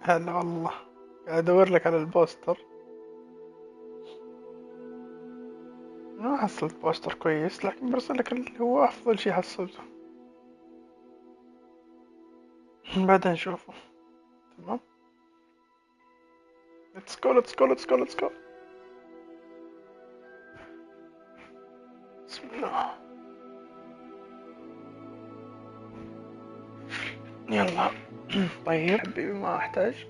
هلا والله. قاعد ادور لك على البوستر. ما حصلت بوستر كويس، لكن برسل لك اللي هو افضل شي حصلته. بعدين نشوفه. تمام. ليتس جو ليتس جو ليتس جو ليتس جو. بسم الله. يلا. طيب حبيبي، ما احتاج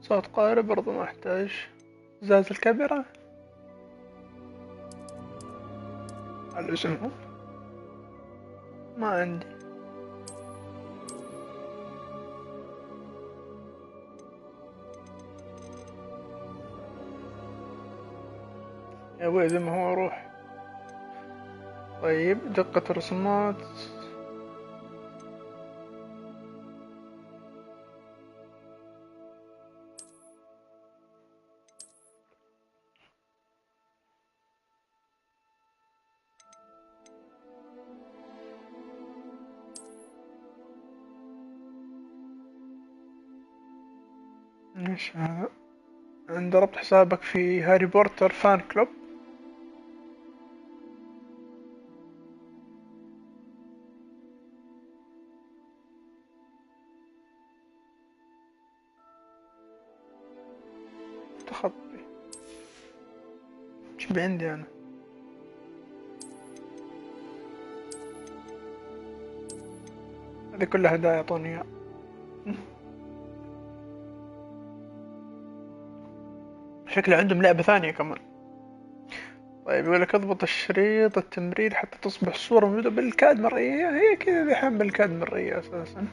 صوت قارئ، برضو ما احتاج ازاز الكاميرا على اسمه. ما عندي. يا ابوي زي ما هو روح. طيب دقة رسومات. ايش هذا؟ انت ضربت حسابك في هاري بوتر فان كلوب. تخطي. ايش عندي انا؟ هذه كلها هدايا اعطوني اياها. شكله عندهم لعبة ثانية كمان. طيب يقول لك اضبط الشريط التمرير حتى تصبح الصورة موجودة بالكاد مرئية. هي كذا الحين بالكاد مرئية اساسا.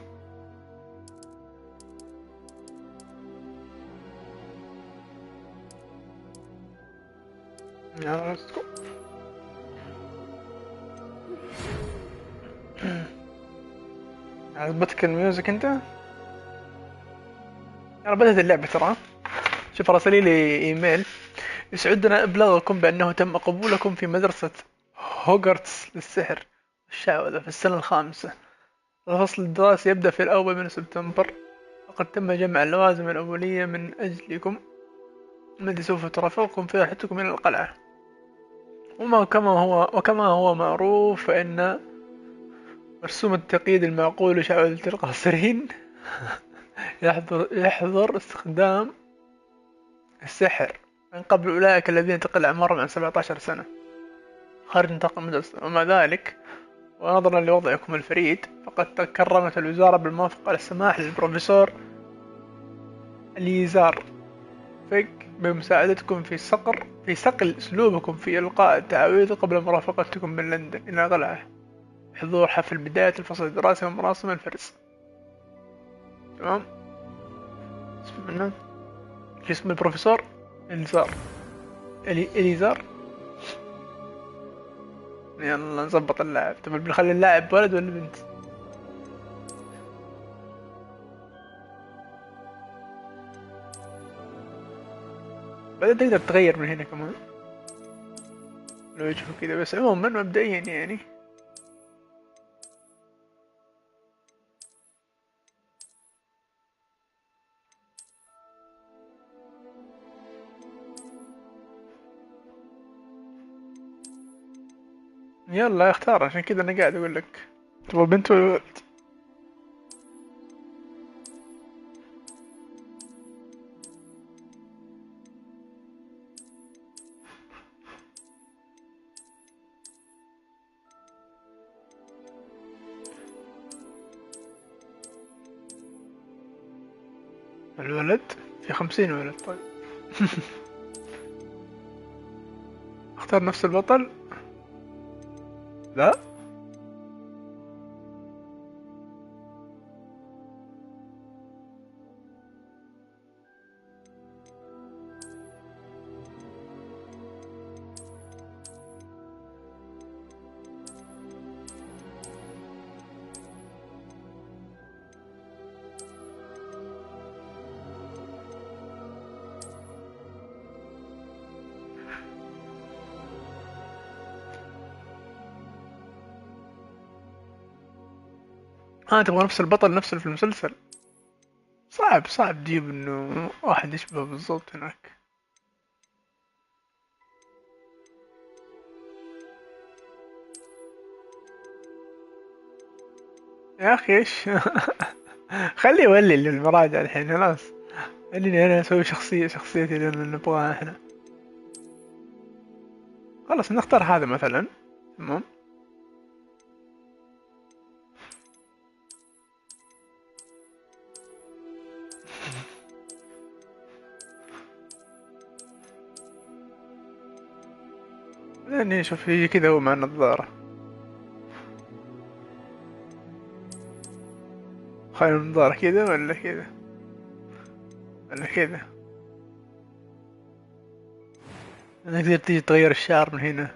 يلا ليتس جو. عجبتك الميوزك انت؟ انا بدأت اللعبة ترى. شوف راسلي لي ايميل: يسعدنا ابلاغكم بانه تم قبولكم في مدرسة هوغارتس للسحر والشعوذة في السنة الخامسة. الفصل الدراسي يبدأ في الأول من سبتمبر. وقد تم جمع اللوازم الأولية من أجلكم التي سوف ترافقكم في رحلتكم إلى القلعة. وكما هو معروف، فإن مرسوم التقييد المعقول لشعوذة القاصرين يحظر استخدام السحر من قبل أولئك الذين تقل أعمارهم عن 17 سنة خارج نطاق المدرسة. ومع ذلك، ونظرا لوضعكم الفريد، فقد تكرمت الوزارة بالموافقة على السماح للبروفيسور اليزار فيك بمساعدتكم في صقل أسلوبكم في إلقاء التعاويذ قبل مرافقتكم من لندن إلى القلعة، حضور حفل بداية الفصل الدراسي ومراسم الفرز. تمام. اسمه شو اسم البروفيسور؟ إليزار. إليزار. يلا نظبط اللاعب. طب بنخلي اللاعب ولد ولا بنت؟ بعدين تقدر تغير من هنا كمان لو يشوفوا كذا، بس عموما مبدئيا يعني. يلا اختار، عشان كذا انا قاعد اقول لك تبغى بنت ولا ولد. الولد. في 50 ولد. طيب. اختار نفس البطل. لا. تبغى نفس البطل نفس اللي في المسلسل. صعب تجيب انه واحد يشبه بالضبط هناك. يا اخي ايش خليه يولي للمراجع الحين خلاص. خليني انا اسوي شخصيتي اللي نبغاها احنا. خلاص نختار هذا مثلا. تمام. لاني شوف يجي كذا هو مع النظارة. خلي النظارة كذا ولا كذا ولا كذا. تقدر تيجي تغير الشعر من هنا.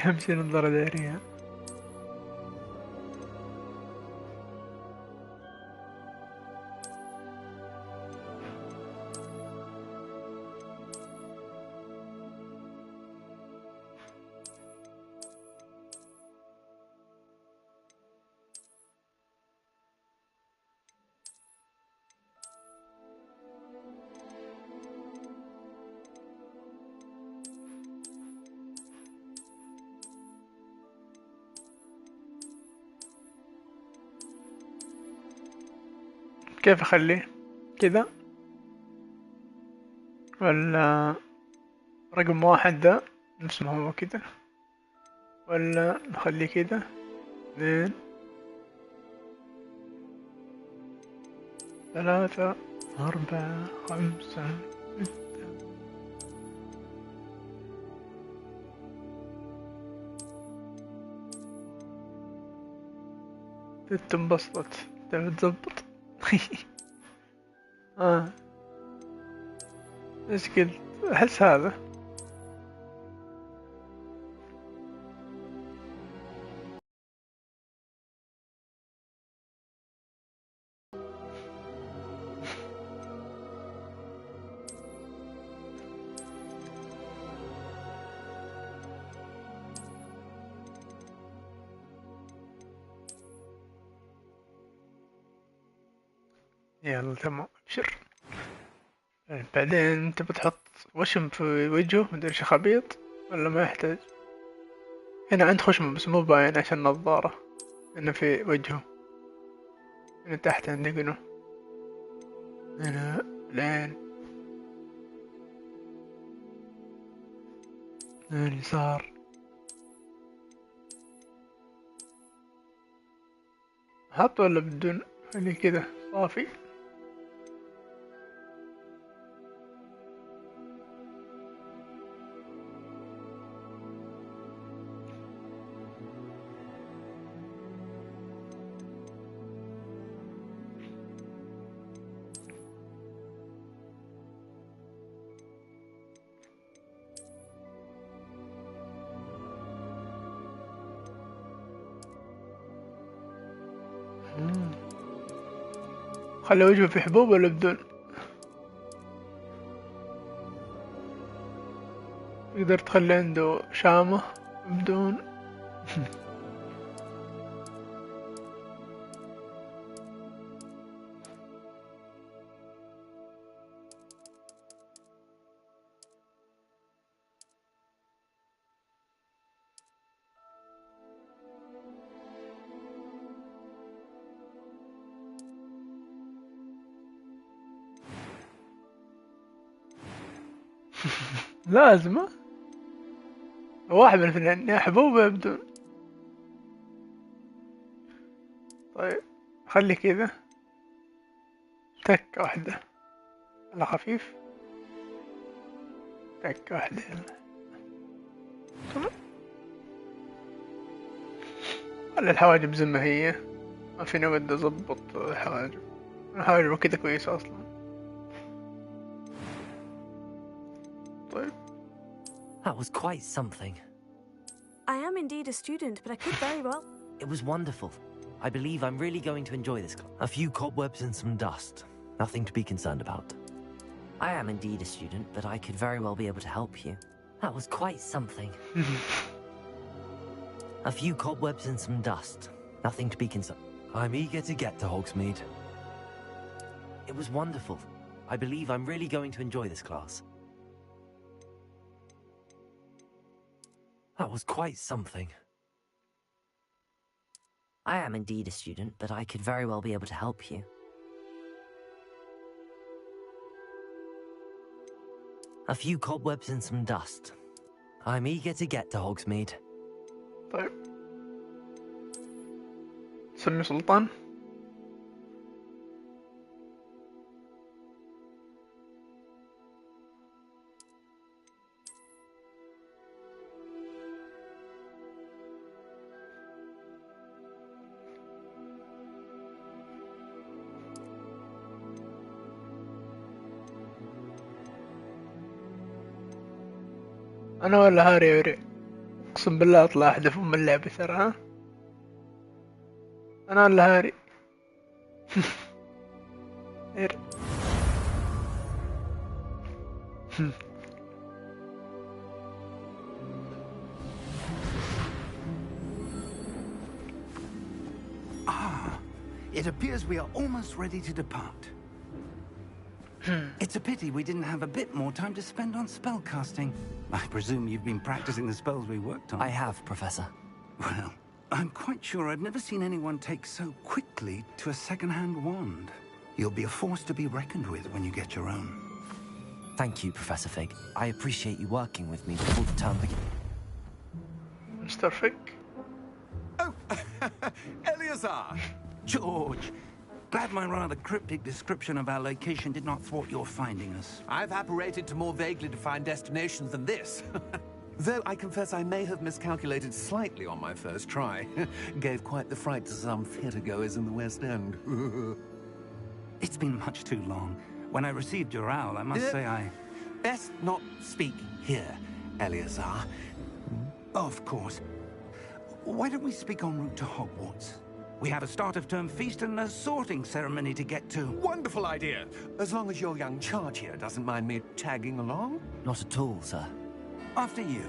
امشي نظارة دائرية. كيف اخليه كذا ولا رقم واحد ده نفس ما هو كذا ولا نخليه كذا 2 3 4 5 6 انبسطت تبي تظبط. ايش قلت احس هذا. يلا تمام ابشر. بعدين انت بتحط وشم في وجهه مدري شو خبيط ولا ما يحتاج. هنا عند خشمه بس مو باين عشان نظارة. هنا في وجهه. هنا تحت عندي قنو. هنا العين. هنا اليسار. حط ولا بدون خليه كذا صافي. خلي وجهه في حبوب ولا بدون. تقدر تخلي عنده شامة بدون. لازم واحد من الاثنين يا حبوب يا بدون. طيب خلي كذا تكة واحدة على خفيف. تكة واحدة يلا. تمام. خلي الحواجب زي ما هي. ما فيني قد اضبط الحواجب. الحواجب كذا كويسة اصلا. طيب. That was quite something. I am indeed a student, but I could very well. It was wonderful. I believe I'm really going to enjoy this. A few cobwebs and some dust. Nothing to be concerned about. I am indeed a student, but I could very well be able to help you. That was quite something. A few cobwebs and some dust. Nothing to be concerned. I'm eager to get to Hogsmeade. It was wonderful. I believe I'm really going to enjoy this class. That was quite something. I am indeed a student, but I could very well be able to help you. A few cobwebs and some dust. I'm eager to get to Hogsmeade. طيب سمي سلطان. انا ولا هاري وري؟ اقسم بالله اطلع احذف ام اللعبة ترى. ها انا ولا هاري؟ هاري. It appears we are almost ready to depart. It's a pity we didn't have a bit more time to spend on spellcasting. I presume you've been practicing the spells we worked on. I have, Professor. Well, I'm quite sure I've never seen anyone take so quickly to a second-hand wand. You'll be a force to be reckoned with when you get your own. Thank you, Professor Fig. I appreciate you working with me before the term begins. مستر فيك. Oh, Eleazar! George, glad my rather cryptic description of our location did not thwart your finding us. I've apparated to more vaguely defined destinations than this. Though I confess I may have miscalculated slightly on my first try. Gave quite the fright to some theatre-goers in the West End. It's been much too long. When I received your owl, I must say I... Best not speak here, Eleazar. Of course. Why don't we speak en route to Hogwarts? We have a start-of-term feast and a sorting ceremony to get to. Wonderful idea! As long as your young charge here doesn't mind me tagging along. Not at all, sir. After you.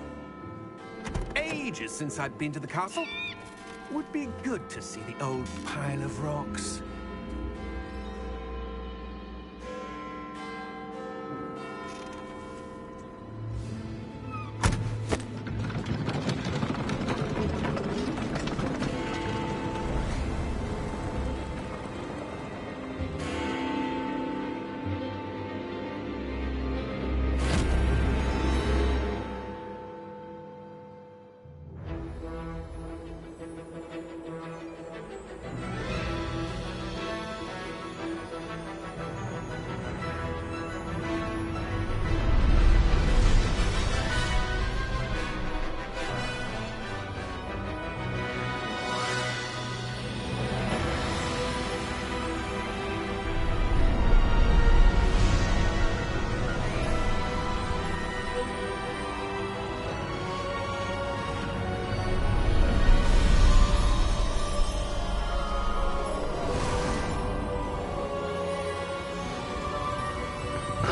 Ages since I've been to the castle. Would be good to see the old pile of rocks.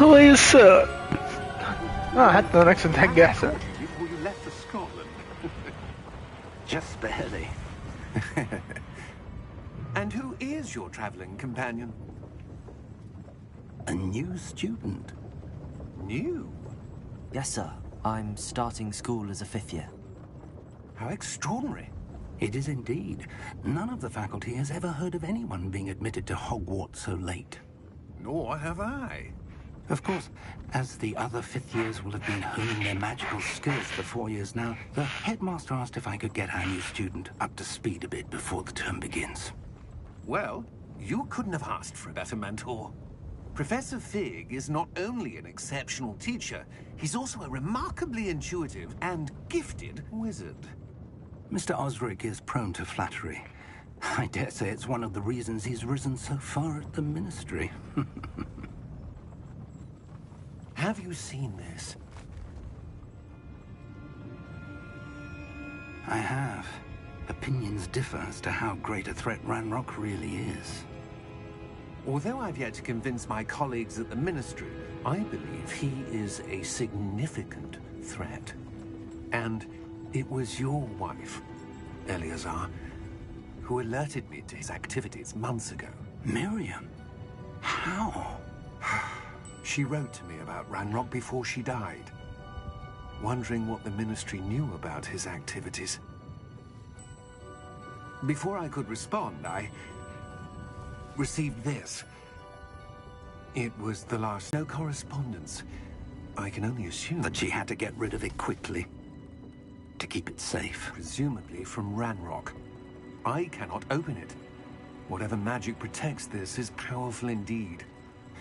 هو يسر. حتى الاكسنت حقه احسن. Before you left for Scotland. Just barely. And who is your traveling companion? A new student. New? Yes, sir. I'm starting school as a 5th year. How extraordinary. It is indeed. None of the faculty has ever heard of anyone being admitted to Hogwarts so late. Nor have I. Of course, as the other 5th years will have been honing their magical skills for 4 years now, the headmaster asked if I could get our new student up to speed a bit before the term begins. Well, you couldn't have asked for a better mentor. Professor Fig is not only an exceptional teacher, he's also a remarkably intuitive and gifted wizard. Mr. Osric is prone to flattery. I dare say it's one of the reasons he's risen so far at the Ministry. Have you seen this? I have. Opinions differ as to how great a threat Ranrock really is. Although I've yet to convince my colleagues at the Ministry, I believe he is a significant threat. And it was your wife, Eleazar, who alerted me to his activities months ago. Miriam? How? She wrote to me about Ranrock before she died, wondering what the Ministry knew about his activities. Before I could respond, I received this. It was the last. No correspondence. I can only assume That she had to get rid of it quickly. To keep it safe. presumably from Ranrock. I cannot open it. Whatever magic protects this is powerful indeed.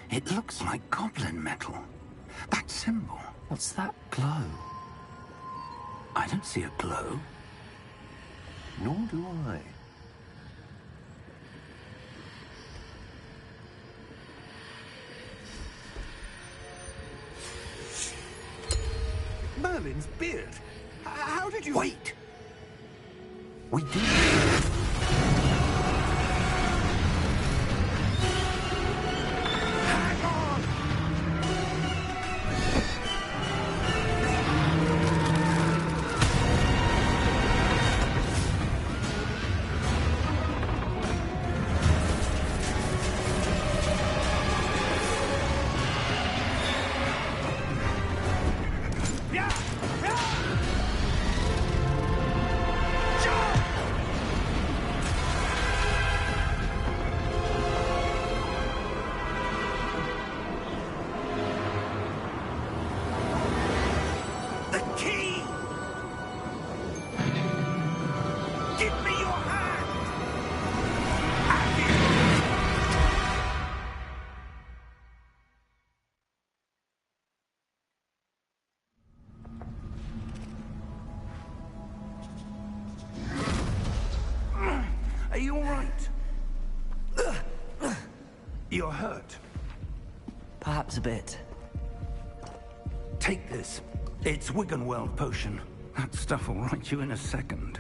It looks like goblin metal. That symbol. What's that glow? I don't see a glow. Nor do I. Merlin's beard. How did you... Wait! We did. Hang on! Yeah! Yeah! The key! Give me your hand! Have it! Are you all right? You're hurt. Perhaps a bit. Take this. It's Wiggenweld potion. That stuff will right you in a second.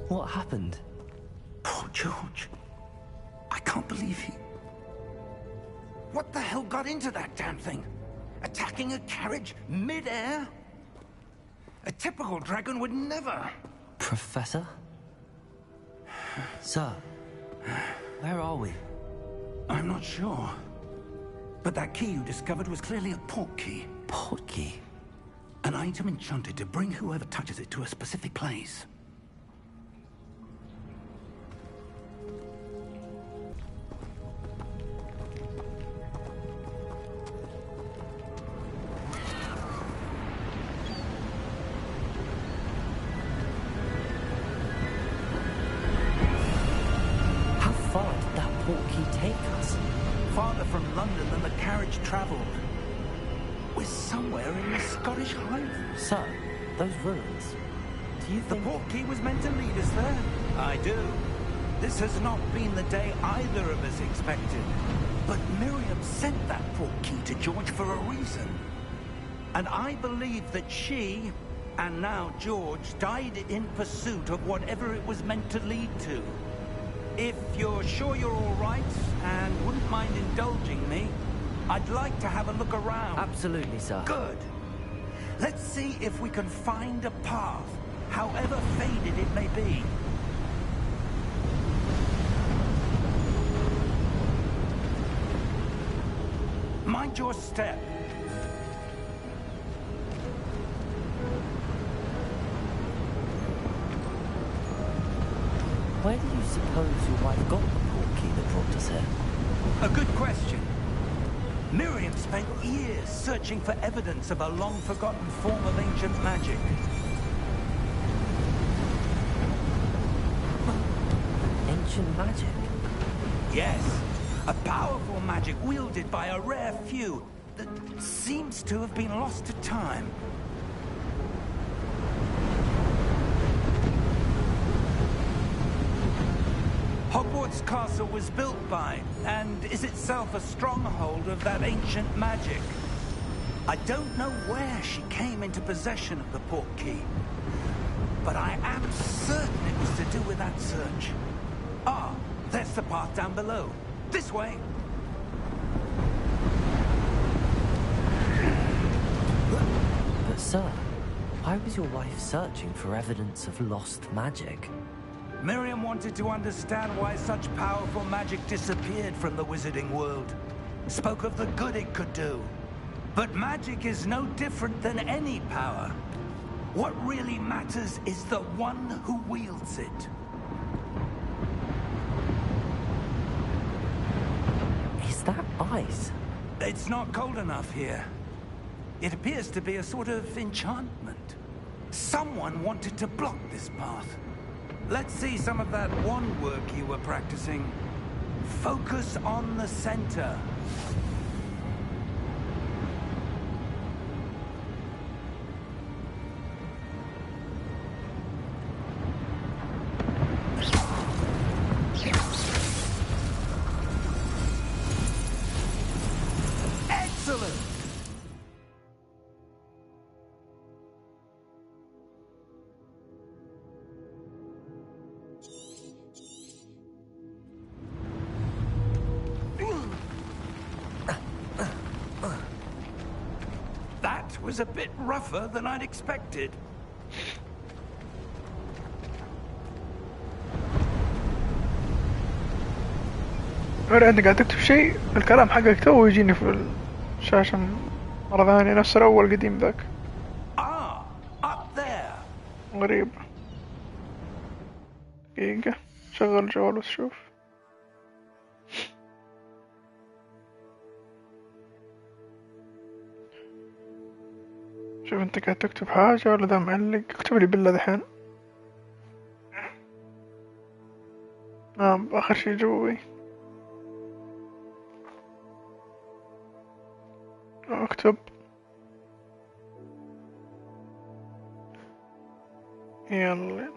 What happened? Poor George. I can't believe he... What the hell got into that damn thing? Attacking a carriage mid-air? A typical dragon would never... Professor? Sir, where are we? I'm not sure. But that key you discovered was clearly a port key. Port key? An item enchanted to bring whoever touches it to a specific place. How far did that port key take us? Farther from London than the carriage travelled. We're somewhere in the Scottish Highlands. Sir, those ruins. Do you The think... port key was meant to lead us there. I do. This has not been the day either of us expected. But Miriam sent that port key to George for a reason. And I believe that she, and now George, died in pursuit of whatever it was meant to lead to. If you're sure you're all right, and wouldn't mind indulging me, I'd like to have a look around. Absolutely, sir. Good. Let's see if we can find a path, however faded it may be. Mind your step. Where do you suppose your wife got the port key that brought us here? A good question. Miriam spent years searching for evidence of a long-forgotten form of ancient magic. Ancient magic? Yes, a powerful magic wielded by a rare few that seems to have been lost to time. Hogwarts Castle was built by, and is itself a stronghold of that ancient magic. I don't know where she came into possession of the Portkey, but I am certain it was to do with that search. Ah, there's the path down below. This way. But sir, why was your wife searching for evidence of lost magic? Miriam wanted to understand why such powerful magic disappeared from the wizarding world. Spoke of the good it could do. But magic is no different than any power. What really matters is the one who wields it. Is that ice? It's not cold enough here. It appears to be a sort of enchantment. Someone wanted to block this path. Let's see some of that wand work you were practicing. Focus on the center. Excellent! That was a bit rougher than I'd expected. مرة انت قاعد تكتب شيء الكلام حقك تو يجيني في الشاشة مرة ثانية نفس الأول قديم ذاك. Ah, up there. غريب. دقيقة شغل الجوال وتشوف. شوف انت قاعد تكتب حاجة ولا ذا معلق؟ اكتب لي بالله دحين. نعم آخر شي جوي. اكتب يلا.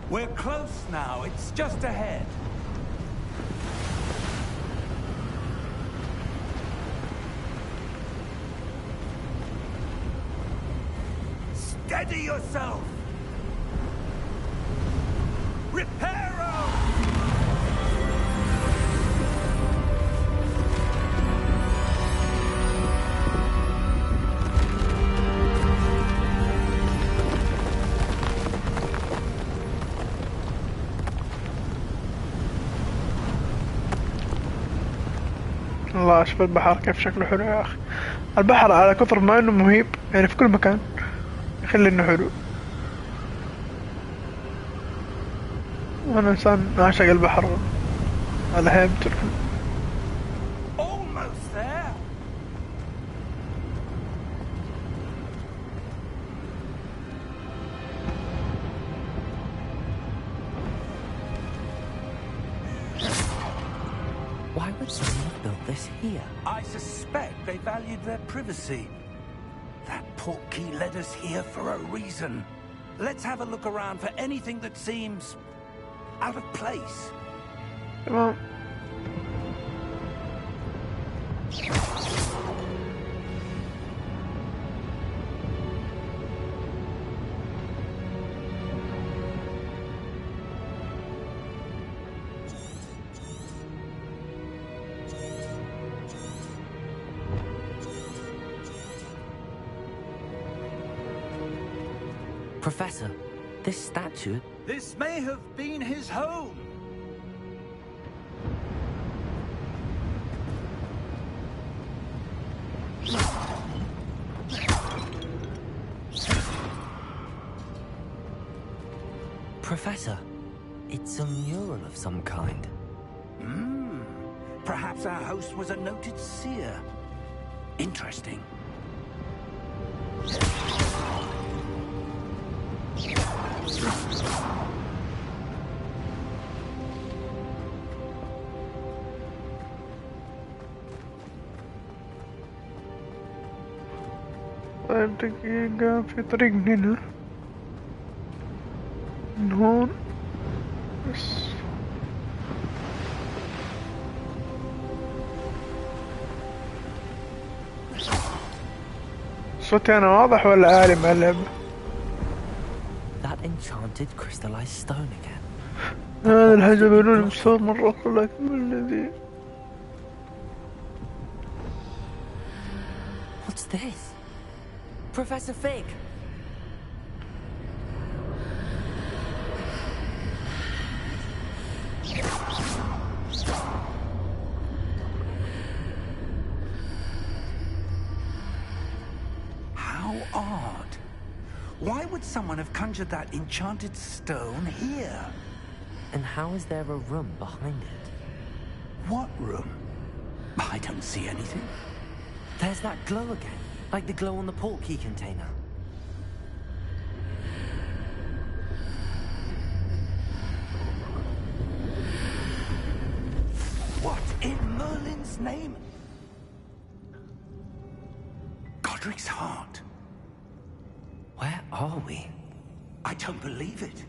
We're close now. It's just ahead. Steady yourself! Reparo! الله شوف البحر كيف شكله حلو يا أخي. البحر على كثر ما إنه مهيب يعني في كل مكان يخلي إنه حلو. وأنا إنسان عاشق البحر على هيبته. Almost there. Why would someone have built this here? I suspect they valued their privacy. That Portkey led us here for a reason. Let's have a look around for anything that seems out of place. تمام. Professor, this statue... This may have been his home. Professor, it's a mural of some kind. Perhaps our host was a noted seer. Interesting. طيب دقيقة، في طريق من هنا، من هون بس. صوتي أنا واضح ولا عالي مع اللعبة؟ That enchanted crystallized stone again. هذا الحاجة بيقولون مستوى مرة لكن الذي. What's this? Professor Fig! How odd. Why would someone have conjured that enchanted stone here? And how is there a room behind it? What room? I don't see anything. There's that glow again, like the glow on the portkey container. What in Merlin's name? Godric's heart. Where are we? I don't believe it.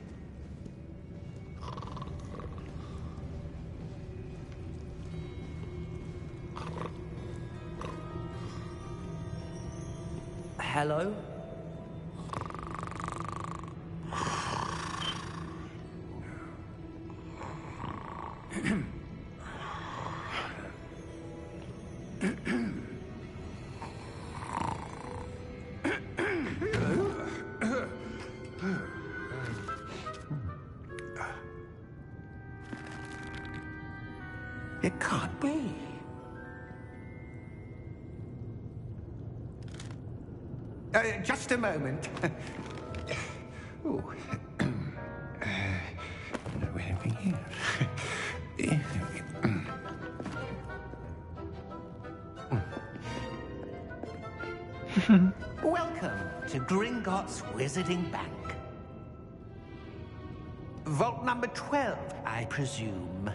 Hello? It can't be. Just a moment. Oh. Where are we here? Welcome to Gringotts Wizarding Bank. Vault number 12, I presume.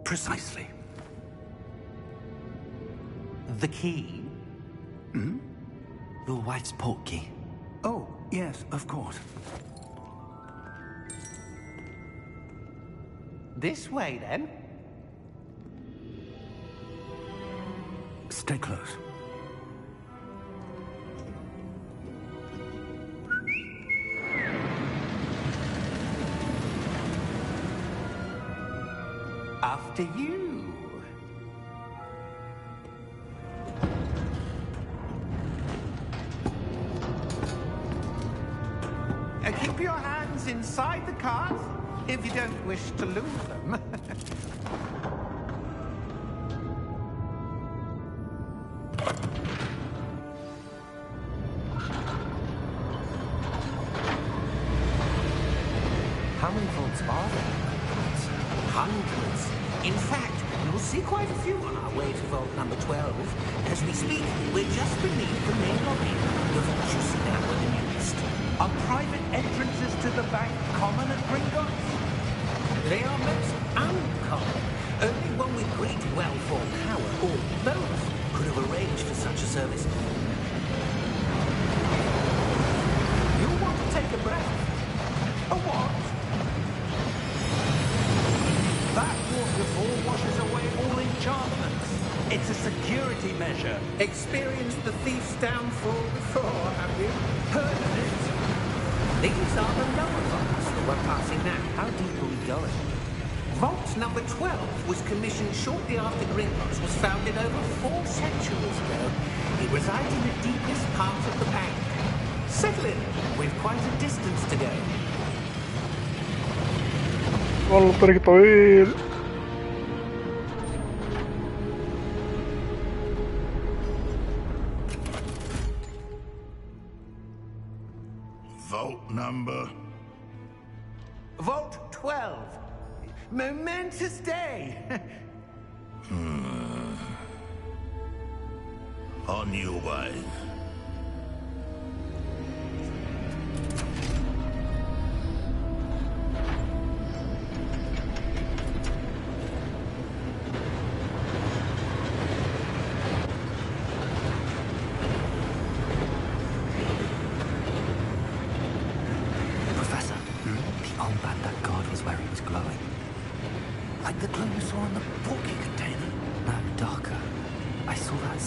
Precisely. The key? Your wife's portkey. Oh, yes, of course. This way, then. Stay close. After you. Keep your hands inside the cart if you don't wish to lose them. How many vaults are there? Hundreds. In fact, you'll see quite a few on our way to vault number 12. As we speak, we're just beneath the main lobby. The vaults you see now are the newest. Are private entrances to the bank common at Gringotts? They are most uncommon. Only one with great wealth or power, or both, could have arranged for such a service. You want to take a breath? A what? That waterfall washes away all enchantments. It's a security measure. Experienced the thief's downfall before, have you? Heard of it? These are the lower vaults that we're passing now. How deep are we going? Vault number 12 was commissioned shortly after Gringotts was founded over 4 centuries ago. It resides in the deepest part of the bank. Settle in. We've quite a distance to go. والله طريق طويل. Vault number? Vault 12. Momentous day. On your way.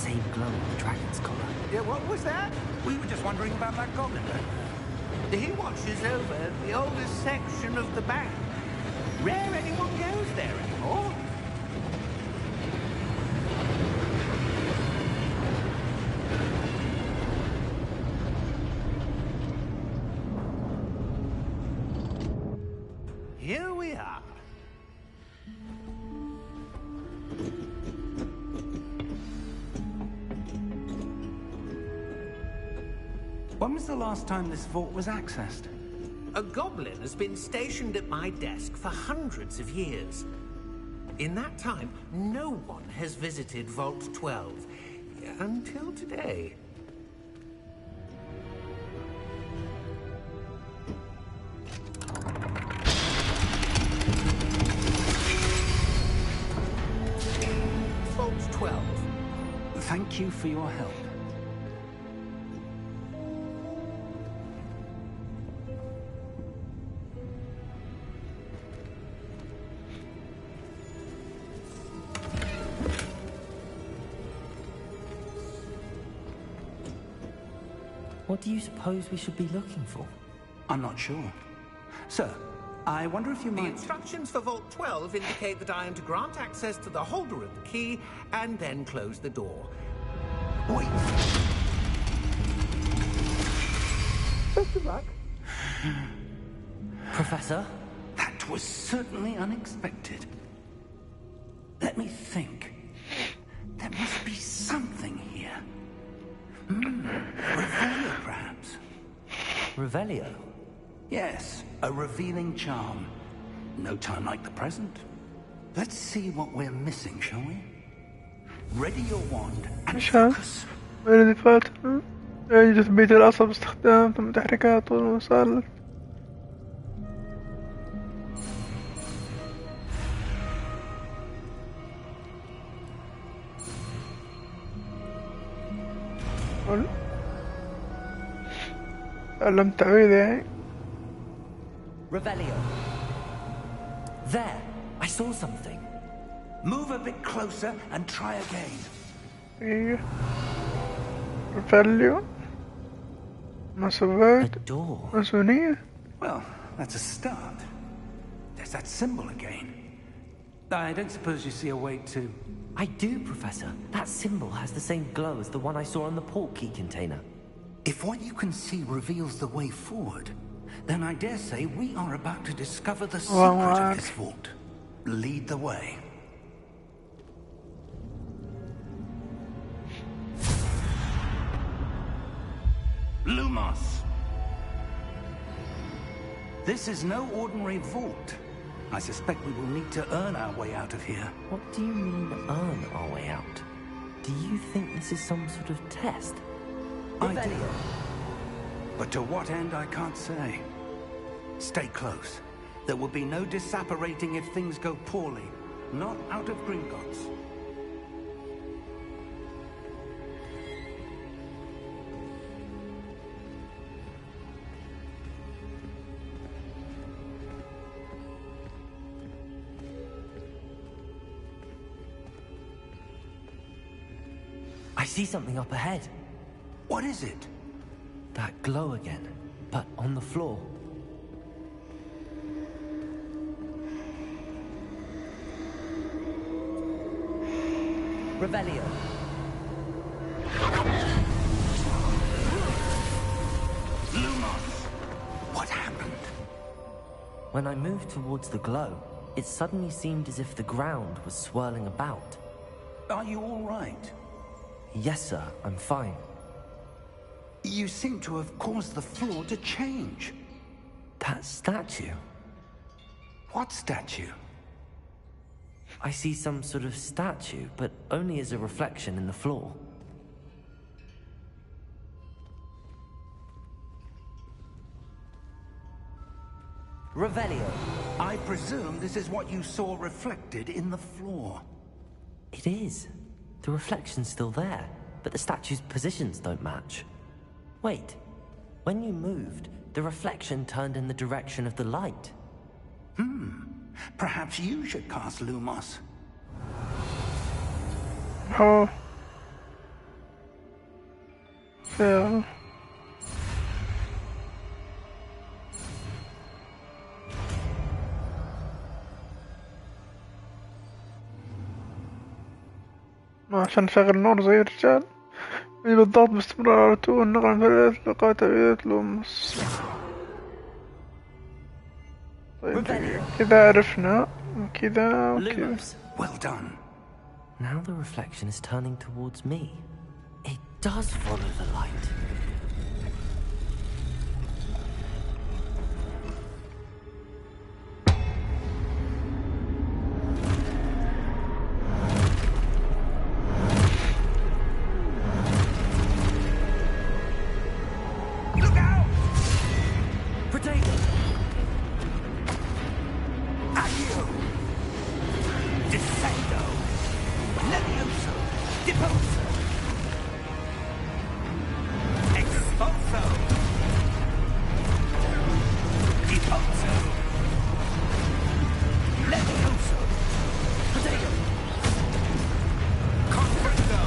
same glow on the dragon's collar. Yeah, what was that? We were just wondering about that goblin. He watches over the oldest section of the bank. Rare anyone goes there anymore. Here we are. When was the last time this vault was accessed? A goblin has been stationed at my desk for hundreds of years. In that time, no one has visited Vault 12. Until today. Vault 12. Thank you for your help. What do you suppose we should be looking for? I'm not sure. Sir, I wonder if you The might... instructions for Vault 12 indicate that I am to grant access to the holder of the key and then close the door. Wait. Best of luck. Professor? That was certainly unexpected. Let me think. There must be something here. Revelio, perhaps? Revelio? Yes, a revealing charm. No time like the present. Let's see what we're missing, shall we? Ready your wand and focus. وين اللي فات؟ يجب تثبيت العصب باستخدام ثم تحريكها طول المسار. تعلمت تعويذ يعني. Revelio. There, I saw something. Move a bit closer and try again. ايه. Revelio. مسوات. A door. ماسونية. Well, that's a start. There's that symbol again. I don't suppose you see a way to... I do, Professor. That symbol has the same glow as the one I saw on the port key container. If what you can see reveals the way forward, then I dare say we are about to discover the secret of this vault. Lead the way. Lumos! This is no ordinary vault. I suspect we will need to earn our way out of here. What do you mean, earn our way out? Do you think this is some sort of test? I do. But to what end, I can't say. Stay close. There will be no disapparating if things go poorly. Not out of Gringotts. I see something up ahead. What is it? That glow again, but on the floor. Revelio. Lumos! What happened? When I moved towards the glow, it suddenly seemed as if the ground was swirling about. Are you all right? Yes, sir, I'm fine. You seem to have caused the floor to change. That statue? What statue? I see some sort of statue, but only as a reflection in the floor. Revelio. I presume this is what you saw reflected in the floor. It is. The reflection's still there, but the statue's positions don't match. Wait, when you moved, the reflection turned in the direction of the light. Perhaps you should cast Lumos. Oh. يلا. عشان نشغل نور زي الرجال بالضغط باستمرار والنقل من ثلاث لقاء تبعية لومس. طيب كذا عرفنا وكذا وكذا. Well done. Now the reflection is turning towards me. It does follow the light. Look out! Potato! Accio! Descendo! Levioso! Deposo! Expulso! Deposo! Levioso! Potato! Confringo!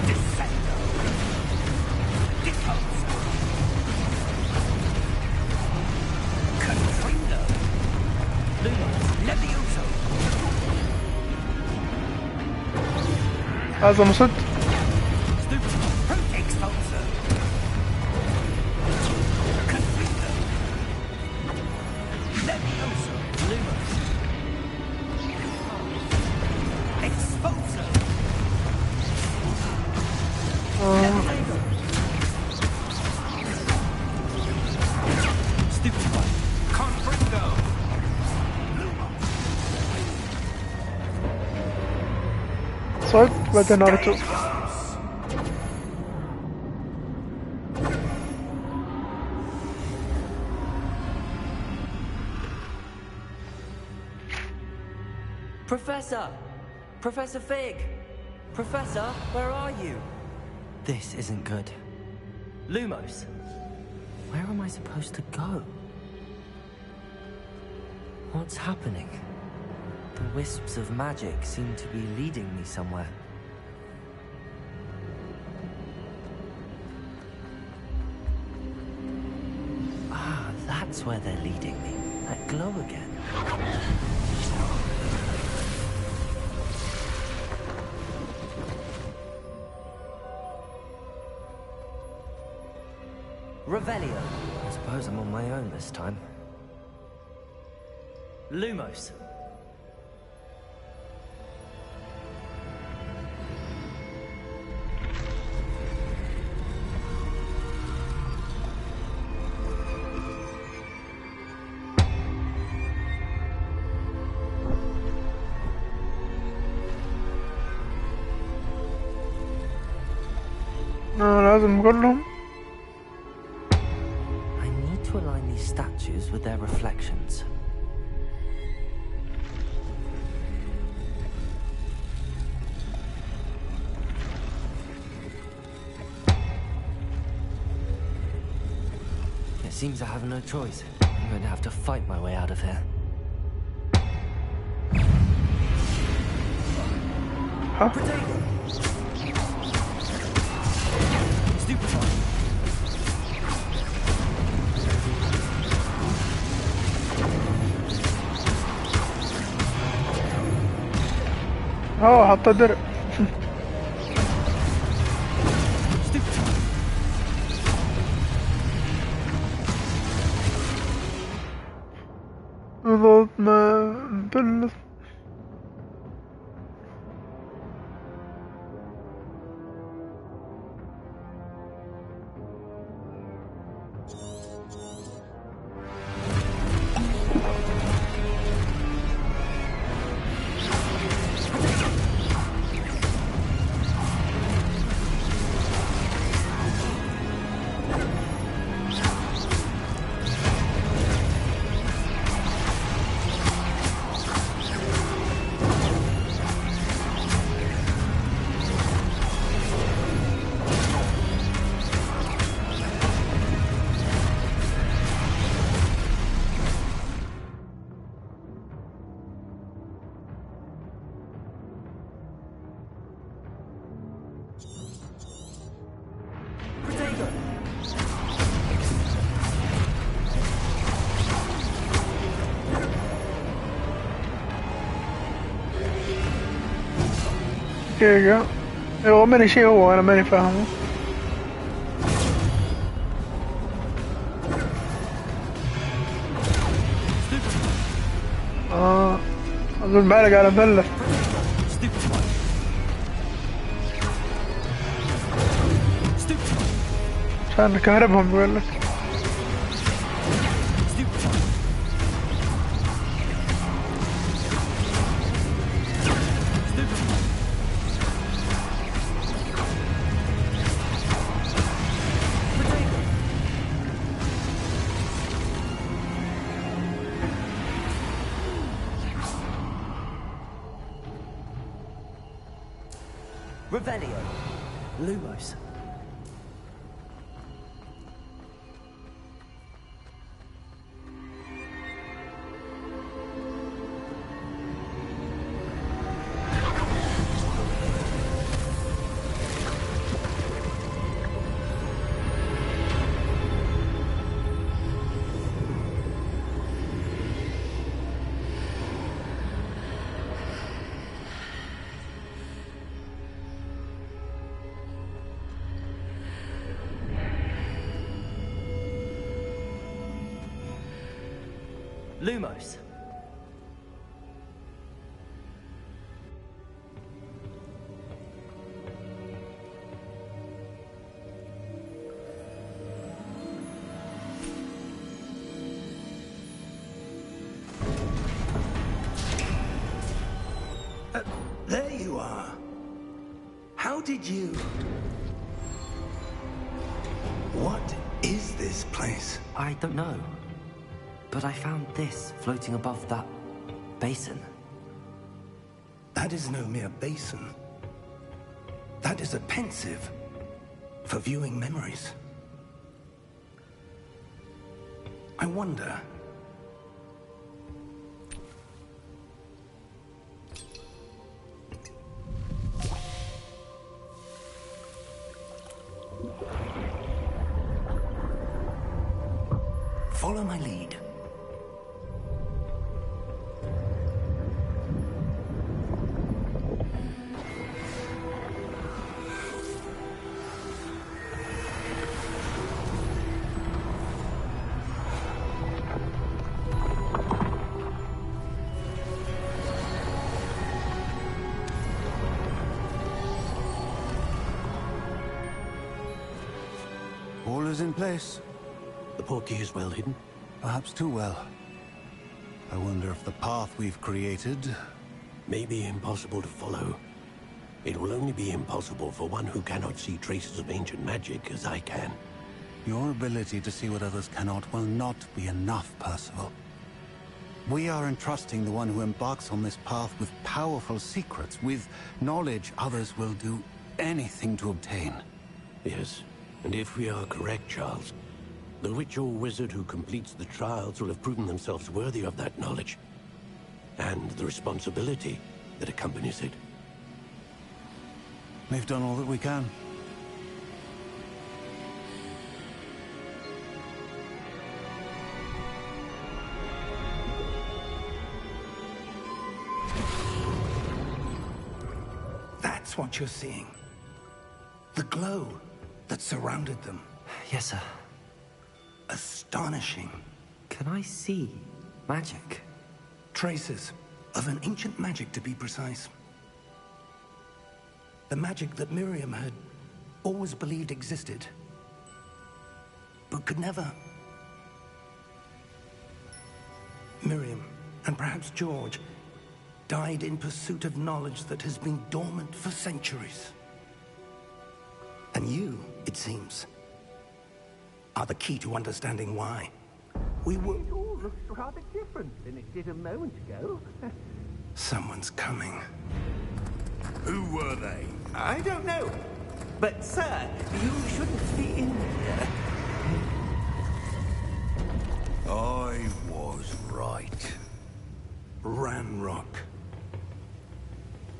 Descendo! Deposo! Confringo! Levioso! هذا مصد. Expulso! Confringo! Levioso! Lumos! Expulso! Levioso! Stupefy! Confringo! Lumos! صد بعدين ناروتو. Professor! Professor Fig! Professor, where are you? This isn't good. Lumos, where am I supposed to go? What's happening? The wisps of magic seem to be leading me somewhere. Ah, that's where they're leading me. That glow again. Revelio. I suppose I'm on my own this time. Lumos. لازم نقول لهم. I need to align these statues with their reflections. It seems I have no choice. I'm going to have to fight my way out of here. Huh? Potato! Stupefy! حط درع. بالضبط ما بال دقيقة. هو ماني شيء، هو أنا ماني فاهمه. أظن بعلق على فلة. عشان كهربهم بقول لك. Revelio. Lumos. Lumos. There you are. How did you... What is this place? I don't know. But I found this floating above that basin. That is no mere basin. That is a pensive for viewing memories. I wonder... Follow my lead. All is in place. The portkey is well hidden? Perhaps too well. I wonder if the path we've created... may be impossible to follow. It will only be impossible for one who cannot see traces of ancient magic as I can. Your ability to see what others cannot will not be enough, Percival. We are entrusting the one who embarks on this path with powerful secrets, with knowledge others will do anything to obtain. Yes, and if we are correct, Charles, the witch or wizard who completes the trials will have proven themselves worthy of that knowledge, and the responsibility that accompanies it. We've done all that we can. That's what you're seeing. The glow that surrounded them. Yes, sir. Astonishing. Can I see magic? Traces of an ancient magic, to be precise. The magic that Miriam had always believed existed, but could never. Miriam, and perhaps George, died in pursuit of knowledge that has been dormant for centuries. And you, it seems, are the key to understanding why. We were... It all looks rather different than it did a moment ago. Someone's coming. Who were they? I don't know. But, sir, you shouldn't be in here. I was right. Ranrock.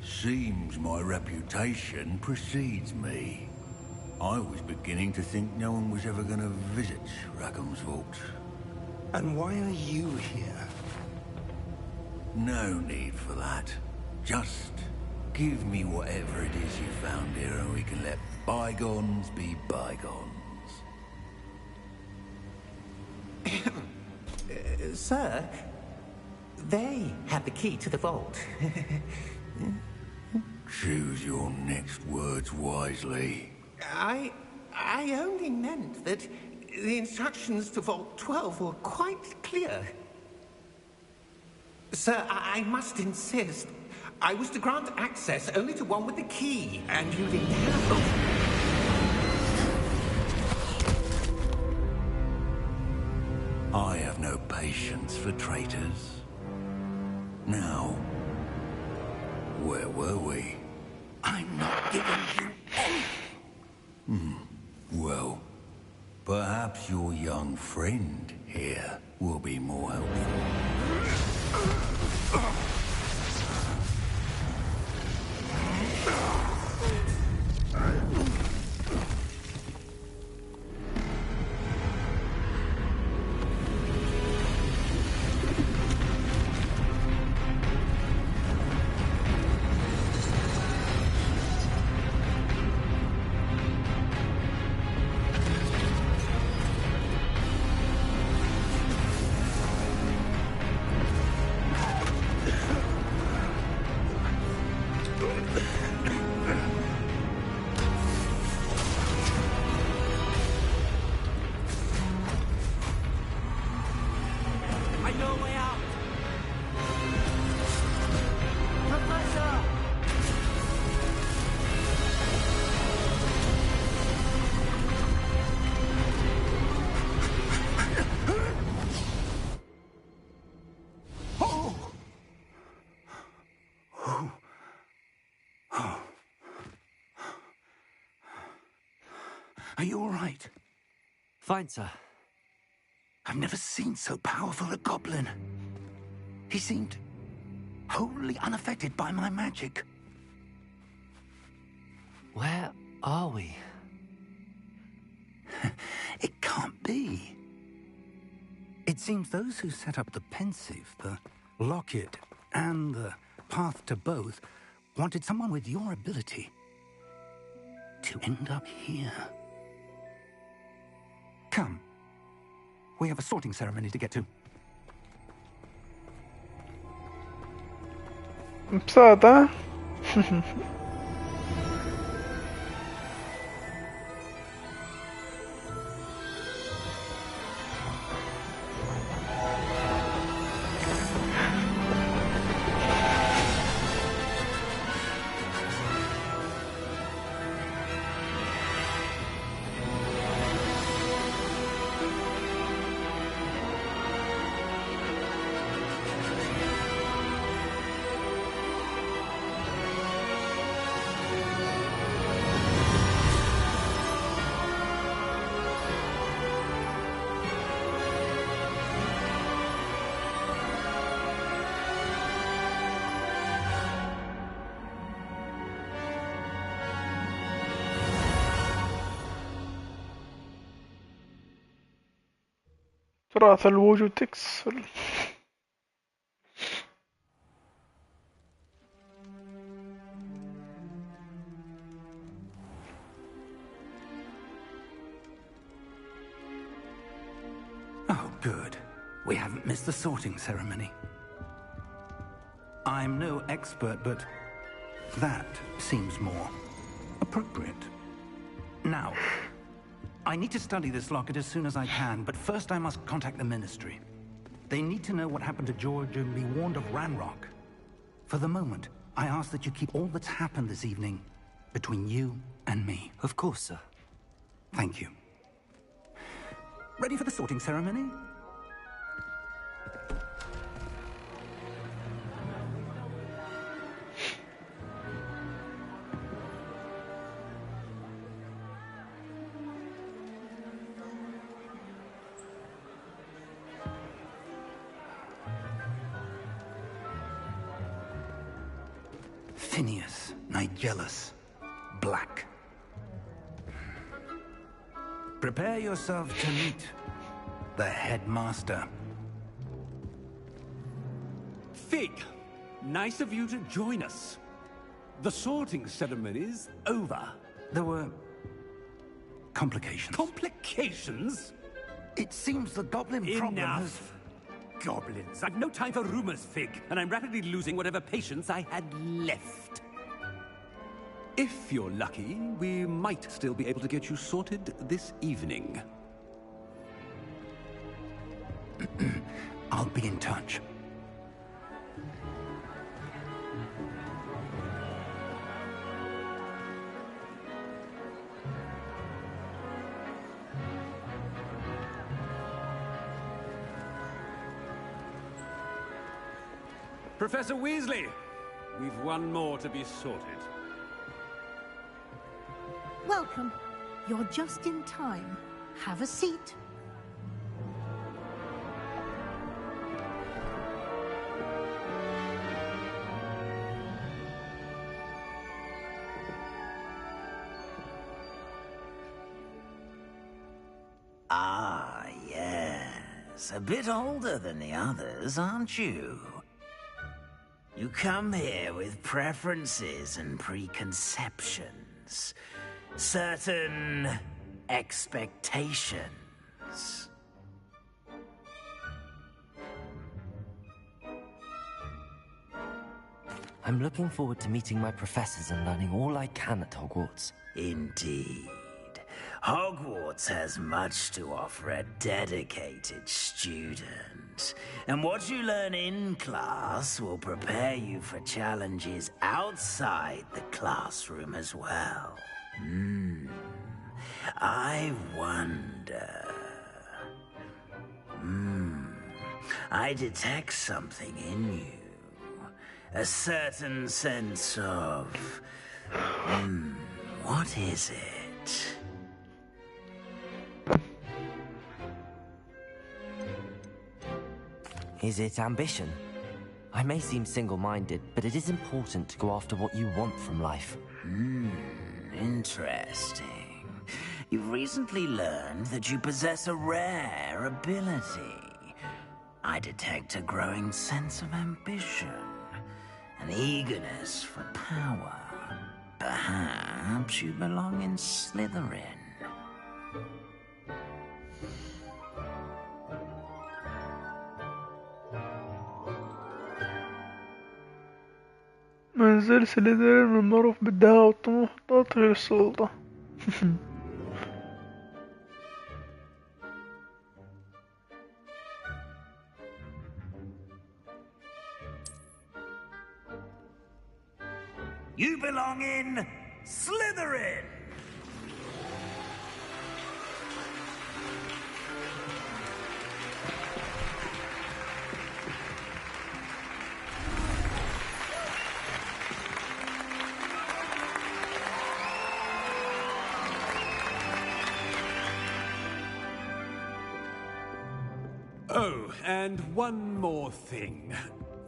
Seems my reputation precedes me. I was beginning to think no one was ever going to visit Rackham's Vault. And why are you here? No need for that. Just Give me whatever it is you found here and we can let bygones be bygones. Sir, they have the key to the vault. Choose your next words wisely. I only meant that the instructions to Vault 12 were quite clear. Sir, I must insist. I was to grant access only to one with the key, and you didn't have... I have no patience for traitors. Now, where were we? I'm not giving you anything. Well, perhaps your young friend here will be more helpful. Are you all right? Fine, sir. I've never seen so powerful a goblin. He seemed wholly unaffected by my magic. Where are we? It can't be. It seems those who set up the Pensieve, the Locket, and the Path to Both wanted someone with your ability to end up here. Come. We have a sorting ceremony to get to. ببساطة. تراث الوجود تكسر. Oh, good. We haven't missed the sorting ceremony. I'm no expert, but that seems more appropriate. Now, I need to study this locket as soon as I can, but first I must contact the Ministry. They need to know what happened to George and be warned of Ranrock. For the moment, I ask that you keep all that's happened this evening between you and me. Of course, sir. Thank you. Ready for the sorting ceremony? Phineas Nigellus Black. Prepare yourself to meet the headmaster. Fig, nice of you to join us. The sorting ceremony's over. There were complications. Complications? It seems the goblin problem has... Enough! Goblins. I've no time for rumors, Fig, and I'm rapidly losing whatever patience I had left. If you're lucky, we might still be able to get you sorted this evening. I'll be in touch. Professor Weasley, we've one more to be sorted. Welcome. You're just in time. Have a seat. Ah, yes. A bit older than the others, aren't you? You come here with preferences and preconceptions. Certain expectations. I'm looking forward to meeting my professors and learning all I can at Hogwarts. Indeed. Hogwarts has much to offer a dedicated student. And what you learn in class will prepare you for challenges outside the classroom as well. I wonder... I detect something in you. A certain sense of... what is it? Is it ambition? I may seem single-minded, but it is important to go after what you want from life. Interesting. You've recently learned that you possess a rare ability. I detect a growing sense of ambition, an eagerness for power. Perhaps you belong in Slytherin. منزل سليذرين المعروف بالدهاء والطموح وتطهير السلطة. You belong in Slytherin! Oh, and one more thing.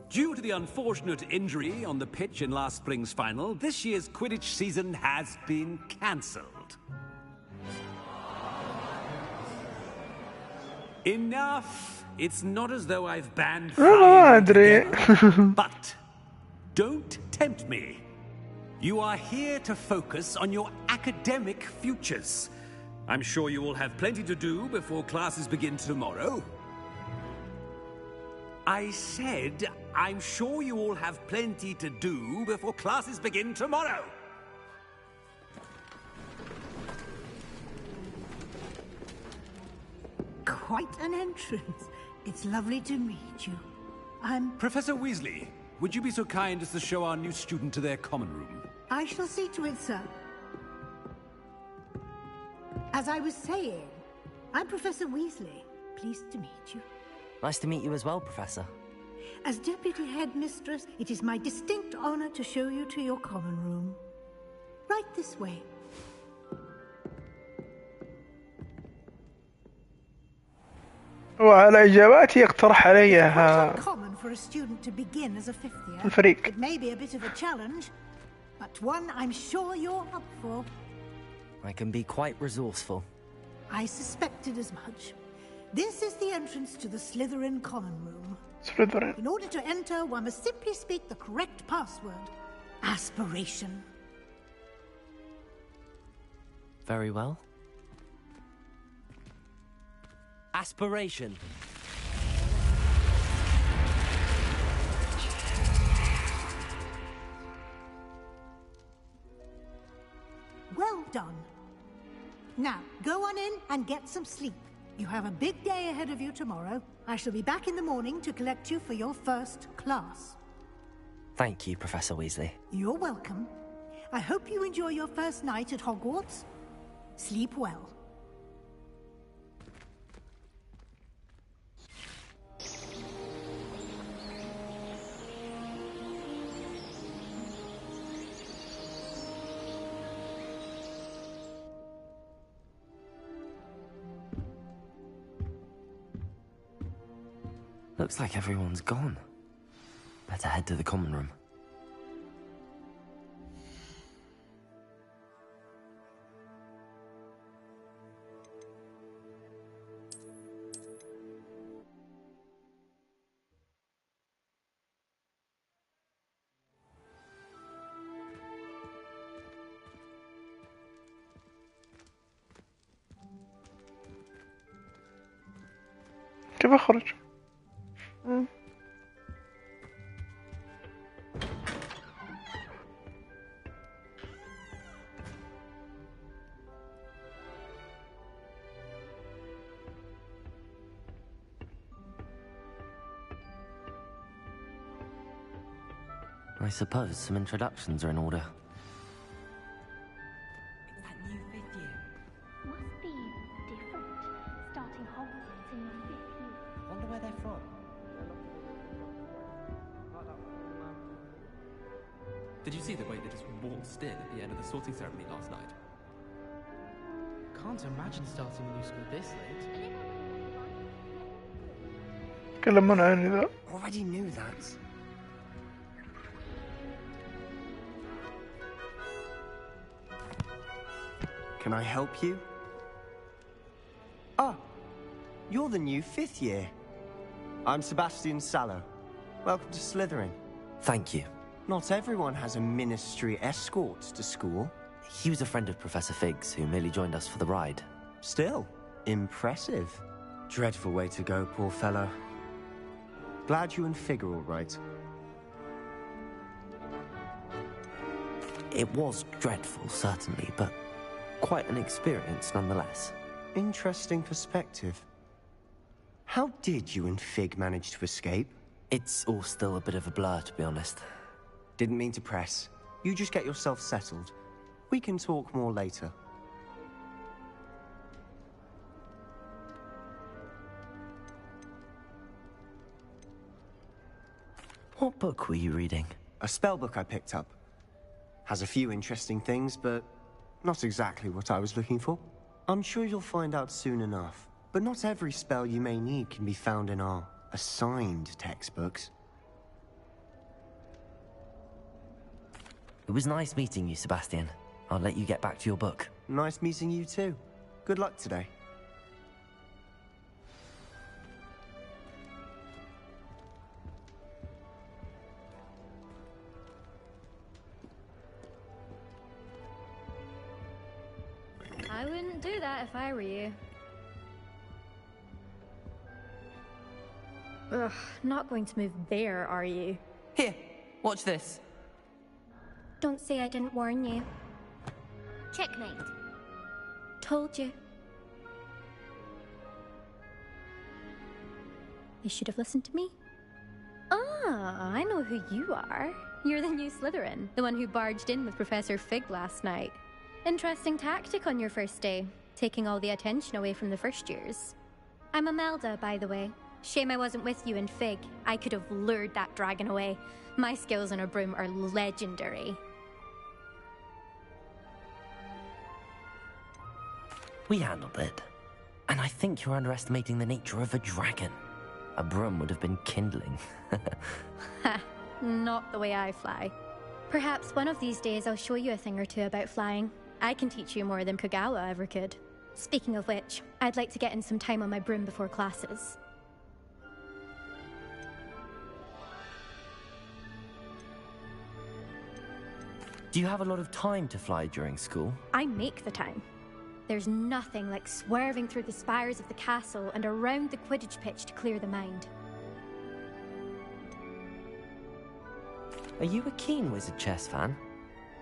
Due to the unfortunate injury on the pitch in last spring's final, this year's Quidditch season has been cancelled. Enough! It's not as though I've banned flying together, but don't tempt me. You are here to focus on your academic futures. I'm sure you will have plenty to do before classes begin tomorrow. I said, I'm sure you all have plenty to do before classes begin tomorrow. Quite an entrance. It's lovely to meet you. I'm... Professor Weasley, would you be so kind as to show our new student to their common room? I shall see to it, sir. As I was saying, I'm Professor Weasley. Pleased to meet you. Nice to meet you as well, Professor. As Deputy Headmistress, it is my distinct honor to show you to your common room. Right this way. وعلى إجاباتي اقترح عليها Common for a student to begin as a fifth year. الفريق. It may be a bit of a challenge, but one I'm sure you're up for. I can be quite resourceful. I suspected as much. This is the entrance to the Slytherin common room. Slytherin. In order to enter, one must simply speak the correct password. Aspiration. Very well. Aspiration. Well done. Now, go on in and get some sleep. You have a big day ahead of you tomorrow. I shall be back in the morning to collect you for your first class. Thank you, Professor Weasley. You're welcome. I hope you enjoy your first night at Hogwarts. Sleep well. Looks like everyone's gone. Better head to the common room. كيف أخرج؟ I suppose some introductions are in order. It's that new 5th year. Must be different, starting Hogwarts in your 5th year. Wonder where they're from. Did you see the way they just waltzed in at the end of the sorting ceremony last night? Can't imagine starting a new school this late. تكلمون عني ذا. Already knew that. Can I help you? Ah, you're the new 5th year. I'm Sebastian Sallow. Welcome to Slytherin. Thank you. Not everyone has a ministry escort to school. He was a friend of Professor Fig's who merely joined us for the ride. Still, impressive. Dreadful way to go, poor fellow. Glad you and Fig are all right. It was dreadful, certainly, but quite an experience nonetheless. Interesting perspective. How did you and Fig manage to escape? It's all still a bit of a blur, to be honest. Didn't mean to press. You just get yourself settled. We can talk more later. What book were you reading? A spell book I picked up. Has a few interesting things, but not exactly what I was looking for. I'm sure you'll find out soon enough. But not every spell you may need can be found in our assigned textbooks. It was nice meeting you, Sebastian. I'll let you get back to your book. Nice meeting you too. Good luck today. I wouldn't do that if I were you. Ugh, not going to move there, are you? Here, watch this. Don't say I didn't warn you. Checkmate. Told you. You should have listened to me. Ah, I know who you are. You're the new Slytherin, the one who barged in with Professor Fig last night. Interesting tactic on your first day, taking all the attention away from the first years. I'm Imelda, by the way. Shame I wasn't with you in Fig. I could have lured that dragon away. My skills on a broom are legendary. We handled it. And I think you're underestimating the nature of a dragon. A broom would have been kindling. Ha, not the way I fly. Perhaps one of these days I'll show you a thing or two about flying. I can teach you more than Kogawa ever could. Speaking of which, I'd like to get in some time on my broom before classes. Do you have a lot of time to fly during school? I make the time. There's nothing like swerving through the spires of the castle and around the Quidditch pitch to clear the mind. Are you a keen Wizard chess fan?